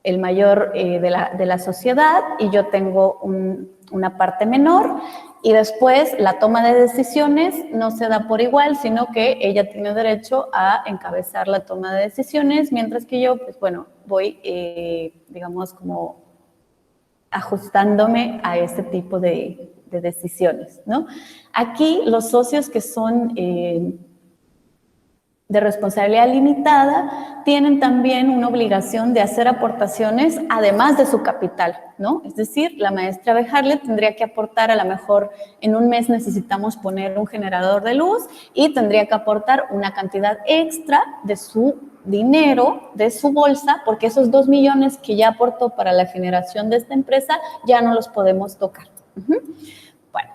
el mayor de la sociedad, y yo tengo una parte menor, y después la toma de decisiones no se da por igual, sino que ella tiene derecho a encabezar la toma de decisiones, mientras que yo, pues bueno, voy, digamos, como ajustándome a ese tipo de decisiones, ¿no? Aquí los socios que son de responsabilidad limitada tienen también una obligación de hacer aportaciones además de su capital, ¿no? Es decir, la maestra Bejarle tendría que aportar, a lo mejor en un mes necesitamos poner un generador de luz y tendría que aportar una cantidad extra de su dinero, de su bolsa, porque esos 2 millones que ya aportó para la generación de esta empresa ya no los podemos tocar. Bueno,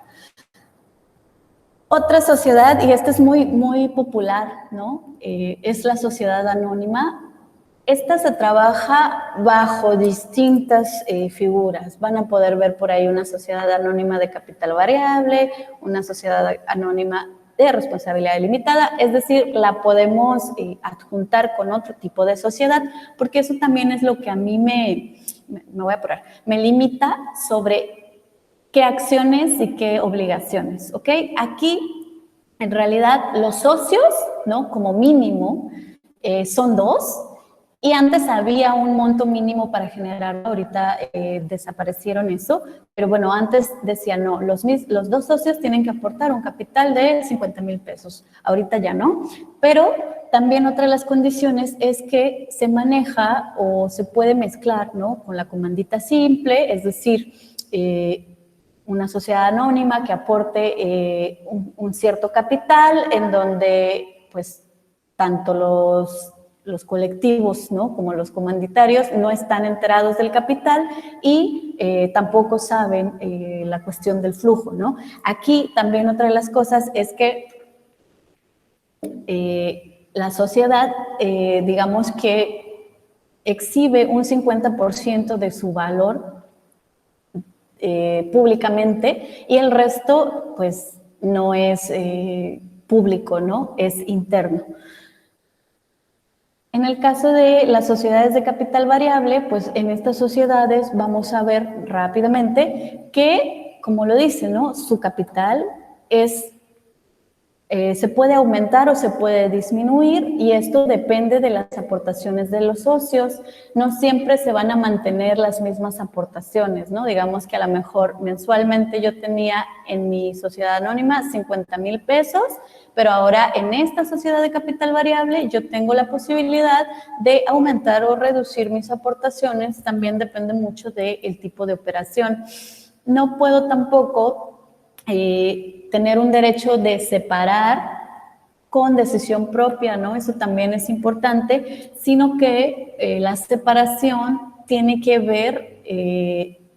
otra sociedad, y esta es muy popular, ¿no? Es la sociedad anónima. Esta se trabaja bajo distintas figuras. Van a poder ver por ahí una sociedad anónima de capital variable, una sociedad anónima de responsabilidad limitada, es decir, la podemos adjuntar con otro tipo de sociedad, porque eso también es lo que a mí me voy a apurar, me limita sobre qué acciones y qué obligaciones, ¿ok? Aquí, en realidad, los socios, ¿no? Como mínimo, son 2, y antes había un monto mínimo para generar, ahorita desaparecieron eso, pero bueno, antes decían, no, los 2 socios tienen que aportar un capital de 50,000 pesos, ahorita ya no, pero también otra de las condiciones es que se maneja o se puede mezclar, ¿no? Con la comandita simple, es decir, una sociedad anónima que aporte un cierto capital en donde, pues, tanto los colectivos, ¿no? Como los comanditarios no están enterados del capital y tampoco saben la cuestión del flujo, ¿no? Aquí también otra de las cosas es que la sociedad, digamos que exhibe un 50% de su valor públicamente y el resto pues no es público, ¿no? Es interno. En el caso de las sociedades de capital variable, pues en estas sociedades vamos a ver rápidamente que, como lo dice, ¿no? Su capital es se puede aumentar o se puede disminuir y esto depende de las aportaciones de los socios. No siempre se van a mantener las mismas aportaciones, ¿no? Digamos que a lo mejor mensualmente yo tenía en mi sociedad anónima 50,000 pesos, pero ahora en esta sociedad de capital variable yo tengo la posibilidad de aumentar o reducir mis aportaciones. También depende mucho del tipo de operación. No puedo tampoco tener un derecho de separar con decisión propia, ¿no? Eso también es importante, sino que la separación tiene que ver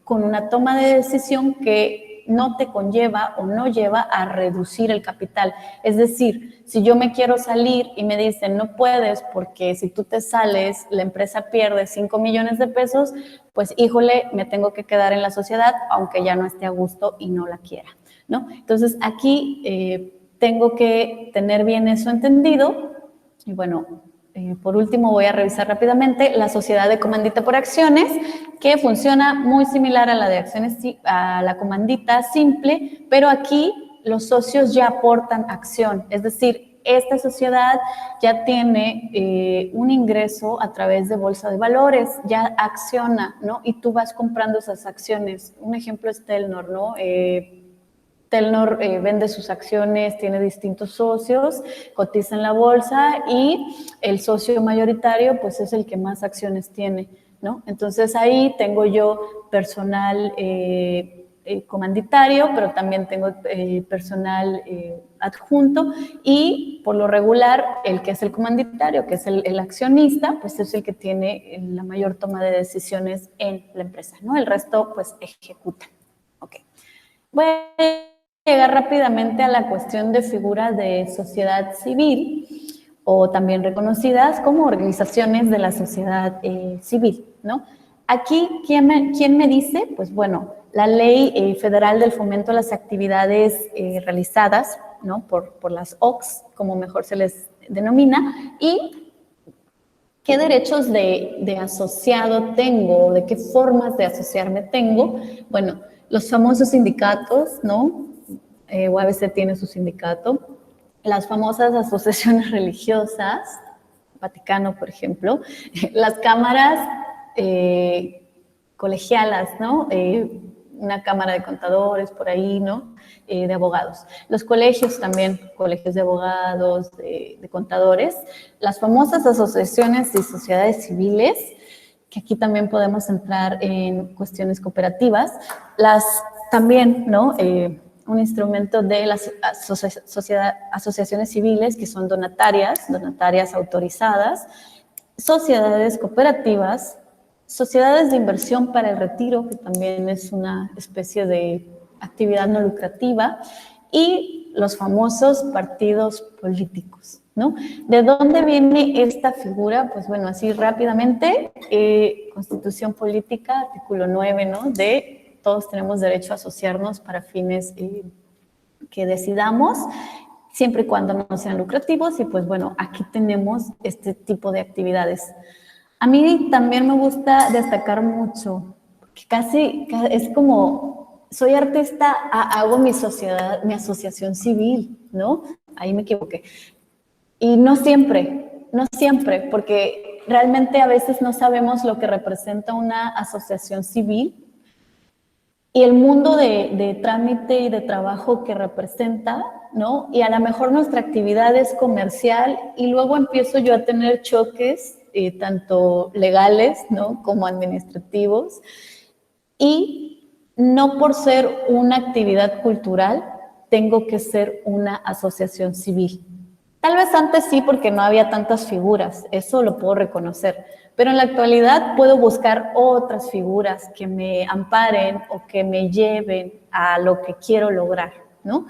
con una toma de decisión que no te conlleva o no lleva a reducir el capital. Es decir, si yo me quiero salir y me dicen no puedes porque si tú te sales la empresa pierde 5 millones de pesos, pues híjole, me tengo que quedar en la sociedad aunque ya no esté a gusto y no la quiera, ¿no? Entonces aquí tengo que tener bien eso entendido y bueno, por último voy a revisar rápidamente la sociedad de comandita por acciones que funciona muy similar a la de acciones, a la comandita simple, pero aquí los socios ya aportan acción, es decir, esta sociedad ya tiene un ingreso a través de bolsa de valores, ya acciona, ¿no? Y tú vas comprando esas acciones. Un ejemplo es Telnor, ¿no? Telnor vende sus acciones, tiene distintos socios, cotiza en la bolsa y el socio mayoritario pues es el que más acciones tiene, ¿no? Entonces ahí tengo yo personal comanditario, pero también tengo personal adjunto y por lo regular el que es el comanditario, que es el accionista, pues es el que tiene la mayor toma de decisiones en la empresa, ¿no? El resto pues ejecuta. Ok. Voy a llegar rápidamente a la cuestión de figuras de sociedad civil o también reconocidas como organizaciones de la sociedad civil, ¿no? Aquí, ¿quién me dice? Pues bueno, la Ley Federal del Fomento a las Actividades realizadas, ¿no? por las OCS, como mejor se les denomina, y qué derechos de asociado tengo, de qué formas de asociarme tengo. Bueno, los famosos sindicatos, ¿no? UABC tiene su sindicato, las famosas asociaciones religiosas, Vaticano, por ejemplo, las cámaras colegialas, ¿no? Una cámara de contadores por ahí, ¿no? De abogados. Los colegios también, colegios de abogados, de contadores, las famosas asociaciones y sociedades civiles, que aquí también podemos entrar en cuestiones cooperativas, las también, ¿no? Un instrumento de las asociaciones civiles que son donatarias autorizadas, sociedades cooperativas, sociedades de inversión para el retiro, que también es una especie de actividad no lucrativa, y los famosos partidos políticos, ¿no? ¿De dónde viene esta figura? Pues bueno, así rápidamente, Constitución Política, artículo 9, ¿no? De todos tenemos derecho a asociarnos para fines que decidamos, siempre y cuando no sean lucrativos, y pues bueno, aquí tenemos este tipo de actividades. A mí también me gusta destacar mucho, que casi es como, soy artista, hago mi sociedad, mi asociación civil, ¿no? Ahí me equivoqué. Y no siempre, porque realmente a veces no sabemos lo que representa una asociación civil y el mundo de trámite y de trabajo que representa, ¿no? Y a lo mejor nuestra actividad es comercial y luego empiezo yo a tener choques, tanto legales, ¿no? Como administrativos, y no por ser una actividad cultural tengo que ser una asociación civil. Tal vez antes sí, porque no había tantas figuras, eso lo puedo reconocer, pero en la actualidad puedo buscar otras figuras que me amparen o que me lleven a lo que quiero lograr, ¿no?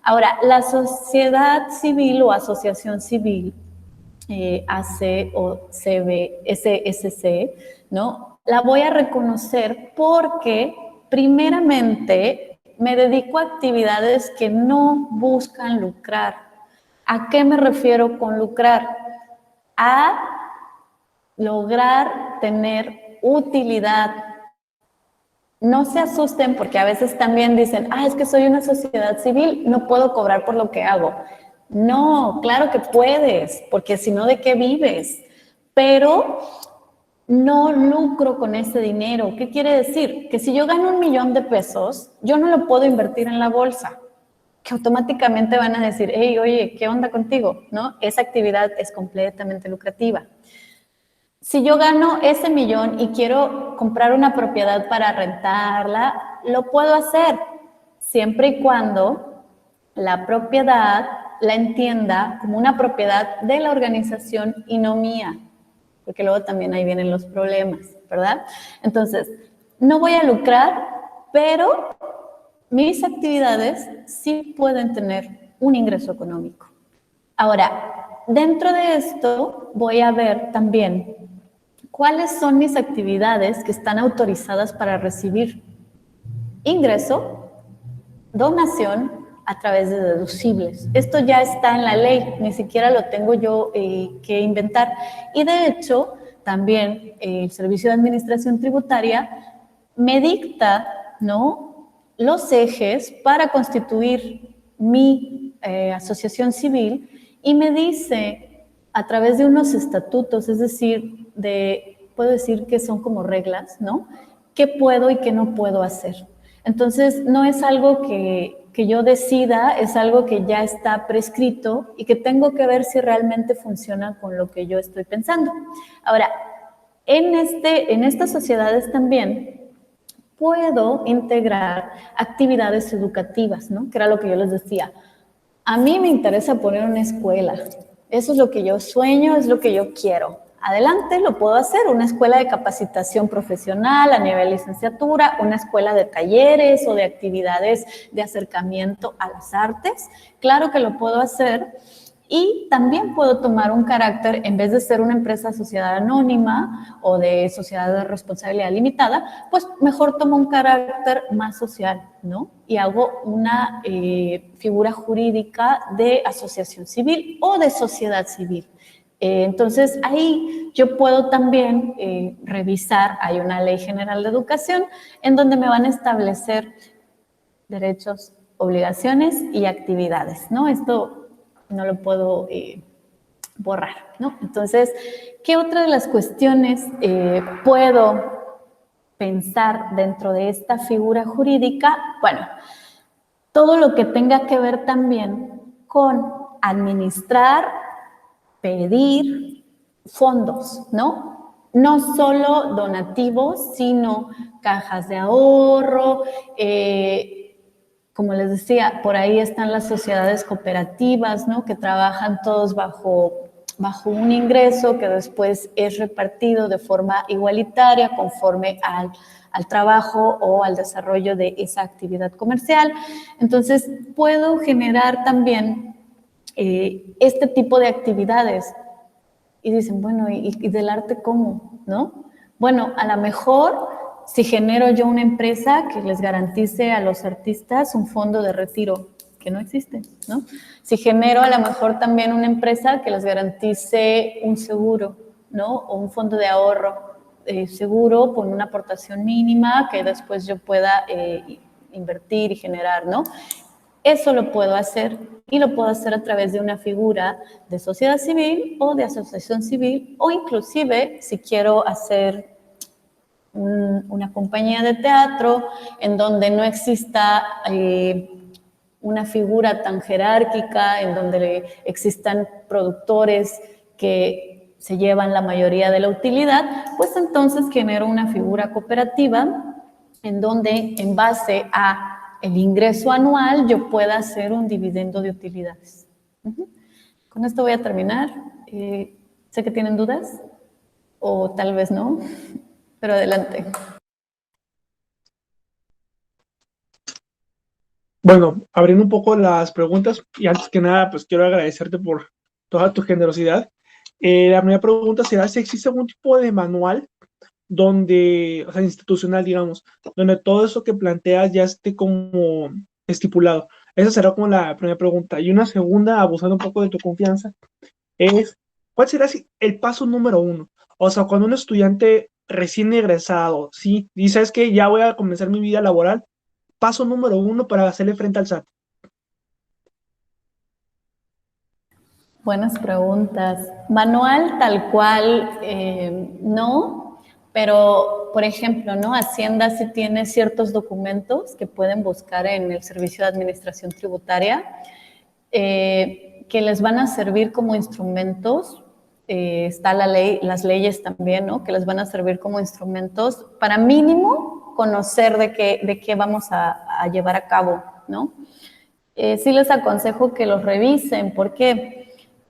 Ahora, la sociedad civil o asociación civil, AC o CB, SSC, ¿no? La voy a reconocer porque, primeramente, me dedico a actividades que no buscan lucrar. ¿A qué me refiero con lucrar? A lograr tener utilidad. No se asusten porque a veces también dicen, es que soy una sociedad civil, no puedo cobrar por lo que hago. No, claro que puedes, porque si no, ¿de qué vives? Pero no lucro con ese dinero. ¿Qué quiere decir? Que si yo gano 1,000,000 de pesos, yo no lo puedo invertir en la bolsa, que automáticamente van a decir, hey, oye, ¿qué onda contigo? ¿No? Esa actividad es completamente lucrativa. Si yo gano ese 1,000,000 y quiero comprar una propiedad para rentarla, lo puedo hacer, siempre y cuando la propiedad la entienda como una propiedad de la organización y no mía, porque luego también ahí vienen los problemas, ¿verdad? Entonces, no voy a lucrar, pero mis actividades sí pueden tener un ingreso económico. Ahora, dentro de esto voy a ver también cuáles son mis actividades que están autorizadas para recibir ingreso, donación a través de deducibles. Esto ya está en la ley, ni siquiera lo tengo yo que inventar. Y de hecho, también el Servicio de Administración Tributaria me dicta, ¿no?, los ejes para constituir mi asociación civil y me dice a través de unos estatutos, es decir, puedo decir que son como reglas, ¿no?, qué puedo y qué no puedo hacer. Entonces, no es algo que yo decida, es algo que ya está prescrito y que tengo que ver si realmente funciona con lo que yo estoy pensando. Ahora, en estas sociedades también puedo integrar actividades educativas, ¿no? Que era lo que yo les decía. A mí me interesa poner una escuela. Eso es lo que yo sueño, es lo que yo quiero. Adelante, lo puedo hacer, una escuela de capacitación profesional a nivel licenciatura, una escuela de talleres o de actividades de acercamiento a las artes. Claro que lo puedo hacer. Y también puedo tomar un carácter, en vez de ser una empresa sociedad anónima o de sociedad de responsabilidad limitada, pues mejor tomo un carácter más social, ¿no? Y hago una figura jurídica de asociación civil o de sociedad civil. Entonces, ahí yo puedo también revisar, hay una ley general de educación en donde me van a establecer derechos, obligaciones y actividades, ¿no? Esto no lo puedo borrar, ¿no? Entonces, ¿qué otra de las cuestiones puedo pensar dentro de esta figura jurídica? Bueno, todo lo que tenga que ver también con administrar, pedir fondos, ¿no? No solo donativos, sino cajas de ahorro, como les decía, por ahí están las sociedades cooperativas, ¿no? Que trabajan todos bajo un ingreso que después es repartido de forma igualitaria conforme al trabajo o al desarrollo de esa actividad comercial. Entonces, puedo generar también este tipo de actividades. Y dicen, bueno, ¿y del arte cómo? ¿No? Bueno, a lo mejor si genero yo una empresa que les garantice a los artistas un fondo de retiro, que no existe, ¿no? Si genero a lo mejor también una empresa que les garantice un seguro, ¿no? O un fondo de ahorro seguro con una aportación mínima que después yo pueda invertir y generar, ¿no? Eso lo puedo hacer y lo puedo hacer a través de una figura de sociedad civil o de asociación civil o inclusive si quiero hacer una compañía de teatro en donde no exista una figura tan jerárquica, en donde existan productores que se llevan la mayoría de la utilidad, pues entonces genero una figura cooperativa en donde en base a el ingreso anual yo pueda hacer un dividendo de utilidades. Con esto voy a terminar. Sé que tienen dudas o tal vez no, pero adelante. Bueno, abriendo un poco las preguntas y antes que nada, pues quiero agradecerte por toda tu generosidad. La primera pregunta será si existe algún tipo de manual donde, o sea, institucional, digamos, donde todo eso que planteas ya esté como estipulado. Esa será como la primera pregunta. Y una segunda, abusando un poco de tu confianza, es, ¿cuál será el paso número uno? O sea, cuando un estudiante recién egresado, sí, y sabes que ya voy a comenzar mi vida laboral, paso número uno para hacerle frente al SAT. Buenas preguntas. Manual tal cual, no, pero por ejemplo, ¿no? Hacienda sí tiene ciertos documentos que pueden buscar en el Servicio de Administración Tributaria que les van a servir como instrumentos. Está la ley, las leyes también, ¿no? Que les van a servir como instrumentos para mínimo conocer de qué vamos a llevar a cabo, ¿no? Sí les aconsejo que los revisen porque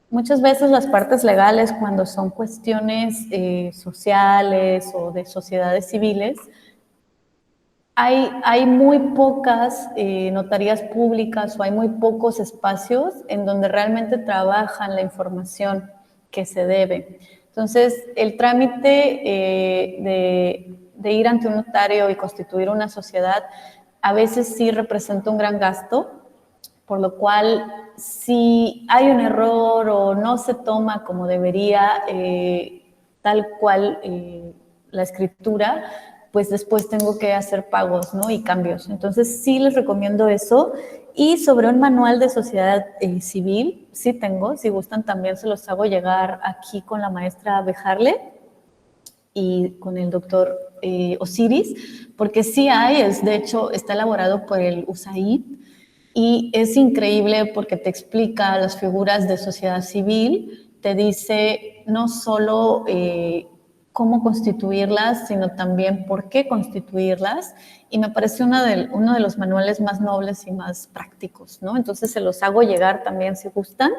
muchas veces las partes legales, cuando son cuestiones sociales o de sociedades civiles, hay muy pocas notarías públicas o hay muy pocos espacios en donde realmente trabajan la información que se debe. Entonces, el trámite de ir ante un notario y constituir una sociedad a veces sí representa un gran gasto, por lo cual si hay un error o no se toma como debería tal cual la escritura, pues después tengo que hacer pagos, ¿no? Y cambios. Entonces sí les recomiendo eso. Y sobre un manual de sociedad civil, sí tengo, si gustan también se los hago llegar aquí con la maestra Bejarle y con el doctor Osiris, porque sí hay, de hecho está elaborado por el USAID, y es increíble porque te explica las figuras de sociedad civil, te dice no solo cómo constituirlas, sino también por qué constituirlas, y me parece uno de los manuales más nobles y más prácticos, ¿no? Entonces se los hago llegar también si gustan.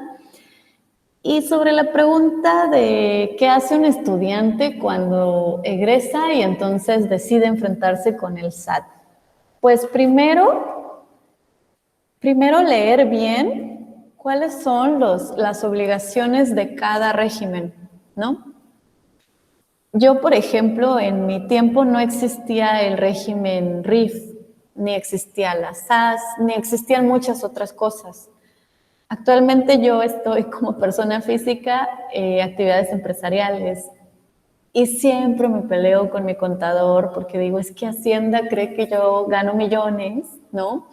Y sobre la pregunta de qué hace un estudiante cuando egresa y entonces decide enfrentarse con el SAT. Pues primero leer bien cuáles son las obligaciones de cada régimen, ¿no? Yo, por ejemplo, en mi tiempo no existía el régimen RIF, ni existía la SAS, ni existían muchas otras cosas. Actualmente yo estoy como persona física, actividades empresariales, y siempre me peleo con mi contador porque digo, es que Hacienda cree que yo gano millones, ¿no?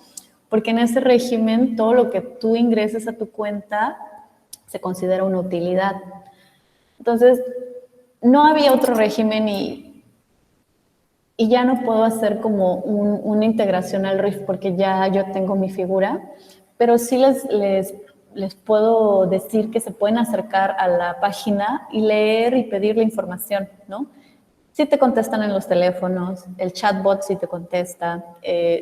porque en ese régimen todo lo que tú ingreses a tu cuenta se considera una utilidad. Entonces, no había otro régimen y ya no puedo hacer como una integración al RIF porque ya yo tengo mi figura, pero sí les puedo decir que se pueden acercar a la página y leer y pedir la información, ¿no? Sí te contestan en los teléfonos, el chatbot sí te contesta,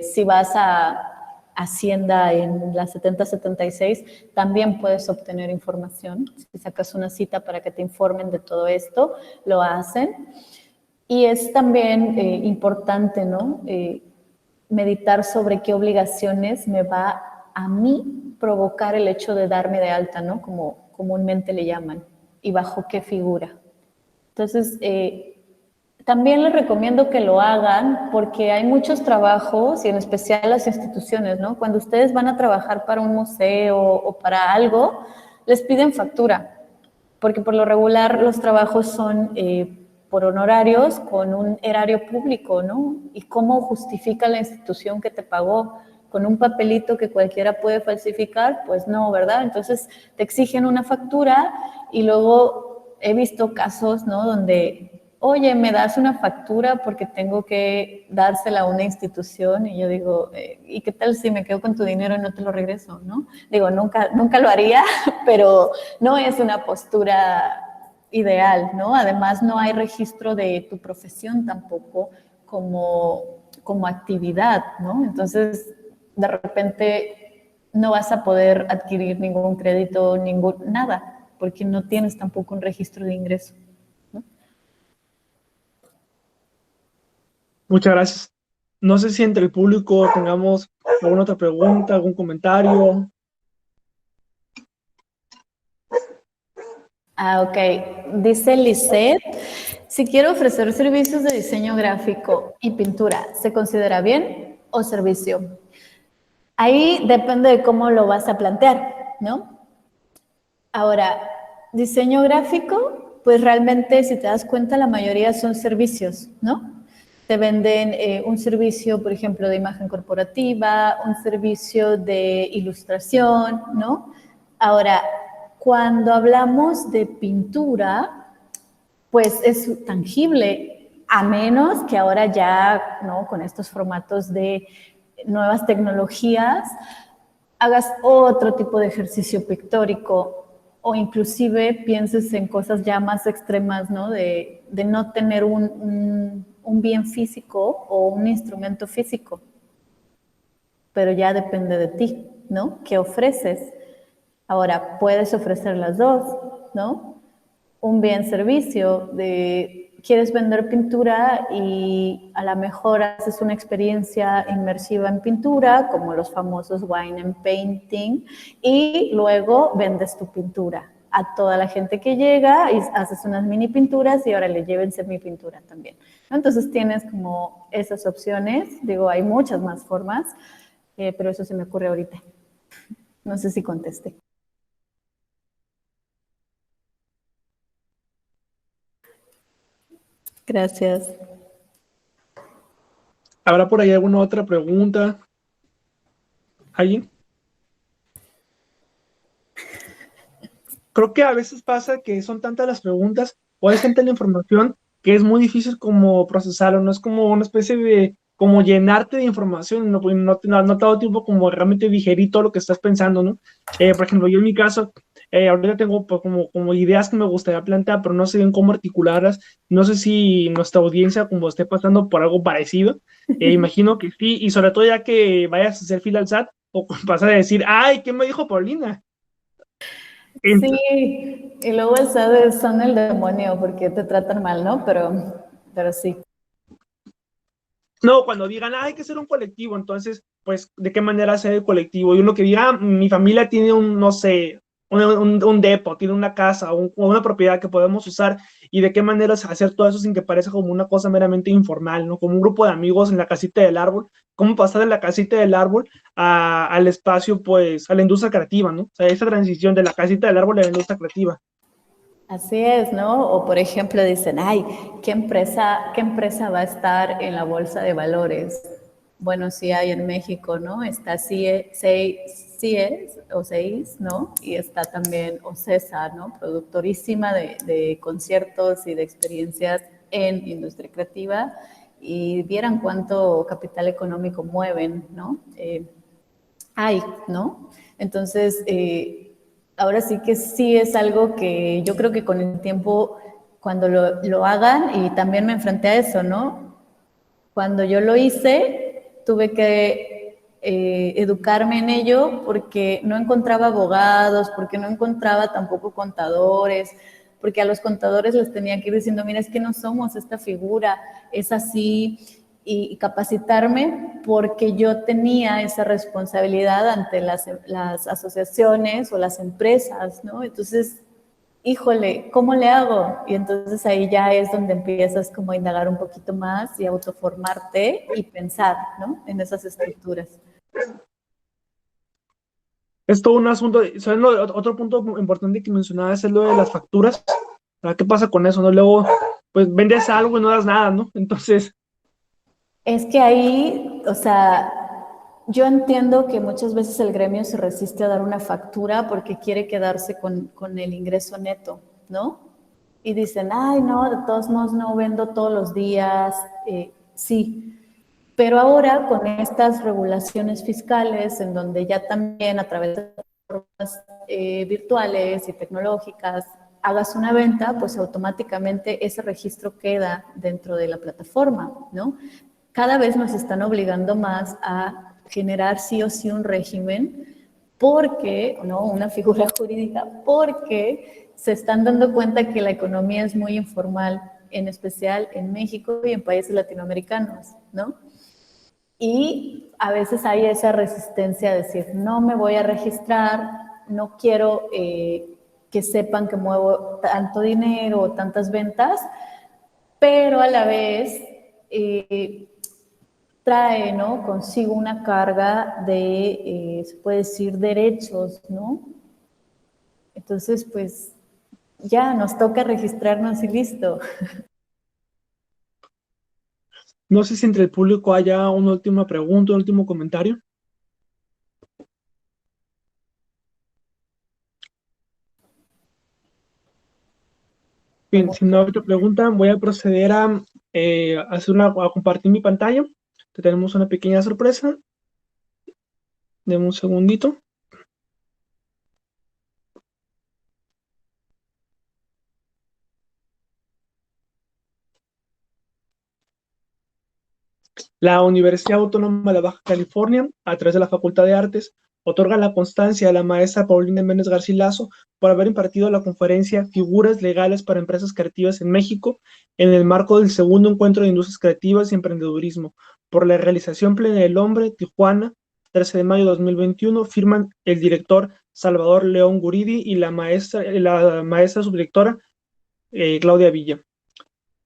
si vas a Hacienda en la 7076, también puedes obtener información. Si sacas una cita para que te informen de todo esto, lo hacen. Y es también importante, ¿no? Meditar sobre qué obligaciones me va a mí provocar el hecho de darme de alta, ¿no? Como comúnmente le llaman, y bajo qué figura. Entonces, también les recomiendo que lo hagan porque hay muchos trabajos y en especial las instituciones, ¿no? Cuando ustedes van a trabajar para un museo o para algo, les piden factura, porque por lo regular los trabajos son por honorarios con un erario público, ¿no? ¿Y cómo justifica la institución que te pagó? ¿Con un papelito que cualquiera puede falsificar? Pues no, ¿verdad? Entonces te exigen una factura y luego he visto casos, ¿no? Donde, oye, ¿me das una factura porque tengo que dársela a una institución? Y yo digo, ¿y qué tal si me quedo con tu dinero y no te lo regreso, no? Digo, nunca lo haría, pero no es una postura ideal, ¿no? Además, no hay registro de tu profesión tampoco como actividad, ¿no? Entonces, de repente no vas a poder adquirir ningún crédito, nada, porque no tienes tampoco un registro de ingreso, ¿no? Muchas gracias. No sé si entre el público tengamos alguna otra pregunta, algún comentario. Ok. Dice Lisette, si quiero ofrecer servicios de diseño gráfico y pintura, ¿se considera bien o servicio? Ahí depende de cómo lo vas a plantear, ¿no? Ahora, diseño gráfico, pues realmente si te das cuenta la mayoría son servicios, ¿no? Te venden un servicio, por ejemplo, de imagen corporativa, un servicio de ilustración, ¿no? Ahora, cuando hablamos de pintura, pues es tangible, a menos que ahora ya, ¿no? Con estos formatos de nuevas tecnologías, hagas otro tipo de ejercicio pictórico o inclusive pienses en cosas ya más extremas, ¿no? De no tener un bien físico o un instrumento físico, pero ya depende de ti, ¿no? ¿Qué ofreces? Ahora, puedes ofrecer las dos, ¿no? Un bien servicio de quieres vender pintura y a lo mejor haces una experiencia inmersiva en pintura, como los famosos wine and painting, y luego vendes tu pintura a toda la gente que llega y haces unas mini pinturas y ahora le llévense mi pintura también. Entonces tienes como esas opciones, digo, hay muchas más formas, pero eso se me ocurre ahorita. No sé si contesté. Gracias. ¿Habrá por ahí alguna otra pregunta? ¿Alguien? Creo que a veces pasa que son tantas las preguntas o es tanta la información que es muy difícil como procesarlo, no es como una especie de, como llenarte de información, no te ha dado tiempo como realmente digerir todo lo que estás pensando, ¿no? Por ejemplo, yo en mi caso, ahorita tengo pues, como ideas que me gustaría plantear, pero no sé bien cómo articularlas, no sé si nuestra audiencia como esté pasando por algo parecido, imagino que sí, y sobre todo ya que vayas a hacer fila al SAT, o pasar a decir, ay, ¿qué me dijo Paulina? Sí, y luego el SAD son el demonio porque te tratan mal, ¿no? Pero sí. No, cuando digan, hay que ser un colectivo, entonces, pues, ¿de qué manera ser el colectivo? Y uno que diga, mi familia tiene un, no sé, un depo, tiene una casa o una propiedad que podemos usar, y de qué manera hacer todo eso sin que parezca como una cosa meramente informal, ¿no? Como un grupo de amigos en la casita del árbol, cómo pasar de la casita del árbol al espacio, pues, a la industria creativa, ¿no? O sea, esa transición de la casita del árbol a la industria creativa. Así es, ¿no? O por ejemplo dicen, ay, qué empresa va a estar en la bolsa de valores? bueno, sí hay en México, ¿no? Está CIES, ¿no? Y está también OCESA, ¿no? Productorísima de conciertos y de experiencias en industria creativa, y vieran cuánto capital económico mueven, ¿no? Hay, ¿no? Entonces, ahora sí que sí es algo que yo creo que con el tiempo, cuando lo hagan, y también me enfrenté a eso, ¿no? Cuando yo lo hice, tuve que educarme en ello porque no encontraba abogados, porque no encontraba tampoco contadores, porque a los contadores les tenía que ir diciendo, mira, es que no somos esta figura, es así, y capacitarme porque yo tenía esa responsabilidad ante las asociaciones o las empresas, ¿no? Entonces, híjole, ¿cómo le hago? Y entonces ahí ya es donde empiezas como a indagar un poquito más y autoformarte y pensar, ¿no? En esas estructuras. Es todo un asunto. ¿Sabes? Otro punto importante que mencionabas es lo de las facturas. ¿Qué pasa con eso, no? Luego, pues vendes algo y no das nada, ¿no? Entonces, Es que ahí, o sea, yo entiendo que muchas veces el gremio se resiste a dar una factura porque quiere quedarse con el ingreso neto, ¿no? Y dicen, ay, no, de todos modos no vendo todos los días. Sí, pero ahora con estas regulaciones fiscales, en donde ya también a través de plataformas virtuales y tecnológicas hagas una venta, pues automáticamente ese registro queda dentro de la plataforma, ¿no? Cada vez nos están obligando más a generar sí o sí un régimen, porque, no, una figura jurídica, porque se están dando cuenta que la economía es muy informal, en especial en México y en países latinoamericanos, ¿no? Y a veces hay esa resistencia a decir, no me voy a registrar, no quiero que sepan que muevo tanto dinero o tantas ventas, pero a la vez trae, ¿no? Consigo una carga de, se puede decir, derechos, ¿no? Entonces, pues ya nos toca registrarnos y listo. no sé si entre el público haya una última pregunta, un último comentario. Bien, si no hay otra pregunta, voy a proceder a, a compartir mi pantalla. Tenemos una pequeña sorpresa. Deme un segundito. La Universidad Autónoma de Baja California, a través de la Facultad de Artes, otorga la constancia a la maestra Paulina Méndez Garcilaso por haber impartido la conferencia Figuras Legales para Empresas Creativas en México en el marco del segundo encuentro de industrias creativas y emprendedurismo por la realización plena del hombre, Tijuana, 13 de mayo de 2021, firman el director Salvador León Guridi y la maestra subdirectora Claudia Villa.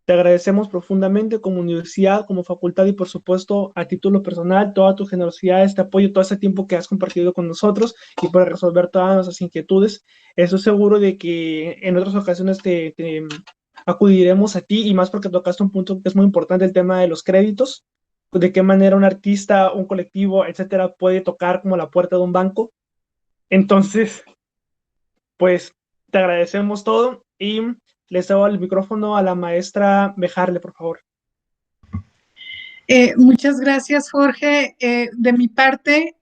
Te agradecemos profundamente como universidad, como facultad y por supuesto a título personal toda tu generosidad, este apoyo, todo ese tiempo que has compartido con nosotros y por resolver todas nuestras inquietudes. Estoy seguro de que en otras ocasiones te acudiremos a ti y más porque tocaste un punto que es muy importante, el tema de los créditos, de qué manera un artista, un colectivo, etcétera, puede tocar como la puerta de un banco. Entonces, pues te agradecemos todo y les doy el micrófono a la maestra Bejarle, por favor. Muchas gracias, Jorge. De mi parte,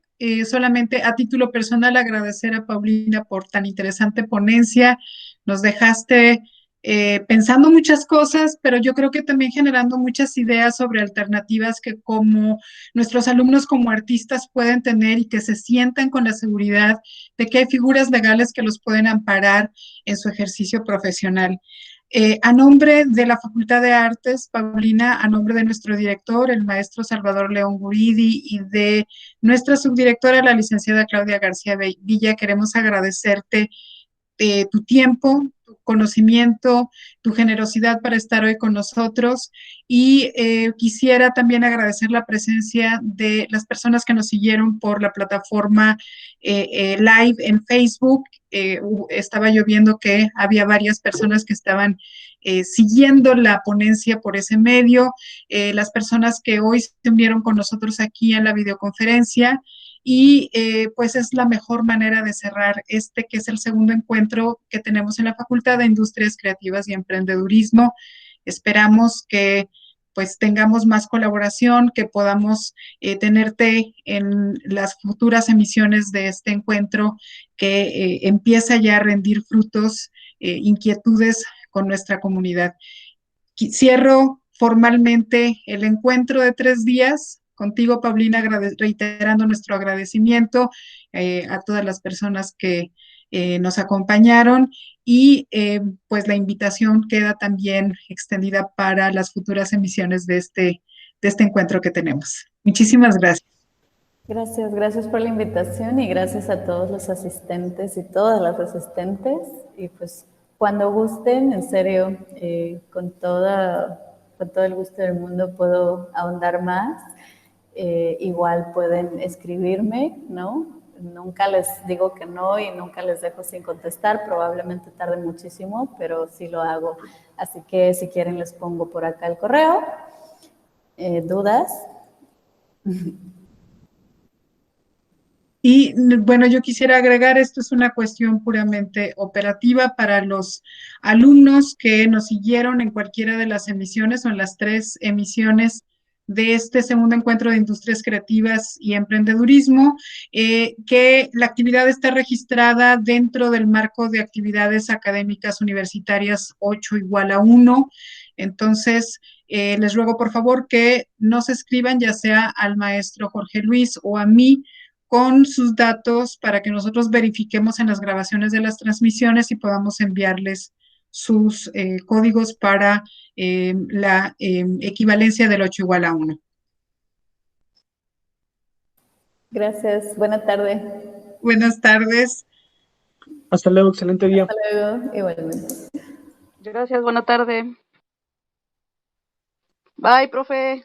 solamente a título personal agradecer a Paulina por tan interesante ponencia. Nos dejaste pensando muchas cosas, pero yo creo que también generando muchas ideas sobre alternativas que como nuestros alumnos como artistas pueden tener y que se sientan con la seguridad de que hay figuras legales que los pueden amparar en su ejercicio profesional. A nombre de la Facultad de Artes, Paulina, a nombre de nuestro director, el maestro Salvador León Guridi, y de nuestra subdirectora, la licenciada Claudia García Villa, queremos agradecerte tu tiempo, tu conocimiento, tu generosidad para estar hoy con nosotros. Y quisiera también agradecer la presencia de las personas que nos siguieron por la plataforma live en Facebook. Estaba yo viendo que había varias personas que estaban siguiendo la ponencia por ese medio, las personas que hoy se unieron con nosotros aquí en la videoconferencia. Y pues es la mejor manera de cerrar este, que es el segundo encuentro que tenemos en la Facultad de Industrias Creativas y Emprendedurismo. Esperamos que pues tengamos más colaboración, que podamos tenerte en las futuras emisiones de este encuentro que empieza ya a rendir frutos, inquietudes con nuestra comunidad. Cierro formalmente el encuentro de 3 días. Contigo, Paulina, reiterando nuestro agradecimiento a todas las personas que nos acompañaron y pues la invitación queda también extendida para las futuras emisiones de este encuentro que tenemos. Muchísimas gracias. Gracias por la invitación y gracias a todos los asistentes y todas las asistentes. Y pues cuando gusten, en serio, con todo el gusto del mundo puedo ahondar más. Igual pueden escribirme, ¿no? Nunca les digo que no y nunca les dejo sin contestar, probablemente tarde muchísimo, pero sí lo hago. Así que si quieren les pongo por acá el correo. ¿Dudas? Y bueno, yo quisiera agregar, esto es una cuestión puramente operativa para los alumnos que nos siguieron en cualquiera de las emisiones o en las 3 emisiones de este segundo encuentro de industrias creativas y emprendedurismo, que la actividad está registrada dentro del marco de actividades académicas universitarias 8=1. Entonces, les ruego por favor que nos escriban ya sea al maestro Jorge Luis o a mí con sus datos para que nosotros verifiquemos en las grabaciones de las transmisiones y podamos enviarles sus códigos para la equivalencia del 8=1. Gracias, buena tarde. Buenas tardes. Hasta luego, excelente día. Hasta luego, igualmente. Gracias, buena tarde. Bye, profe.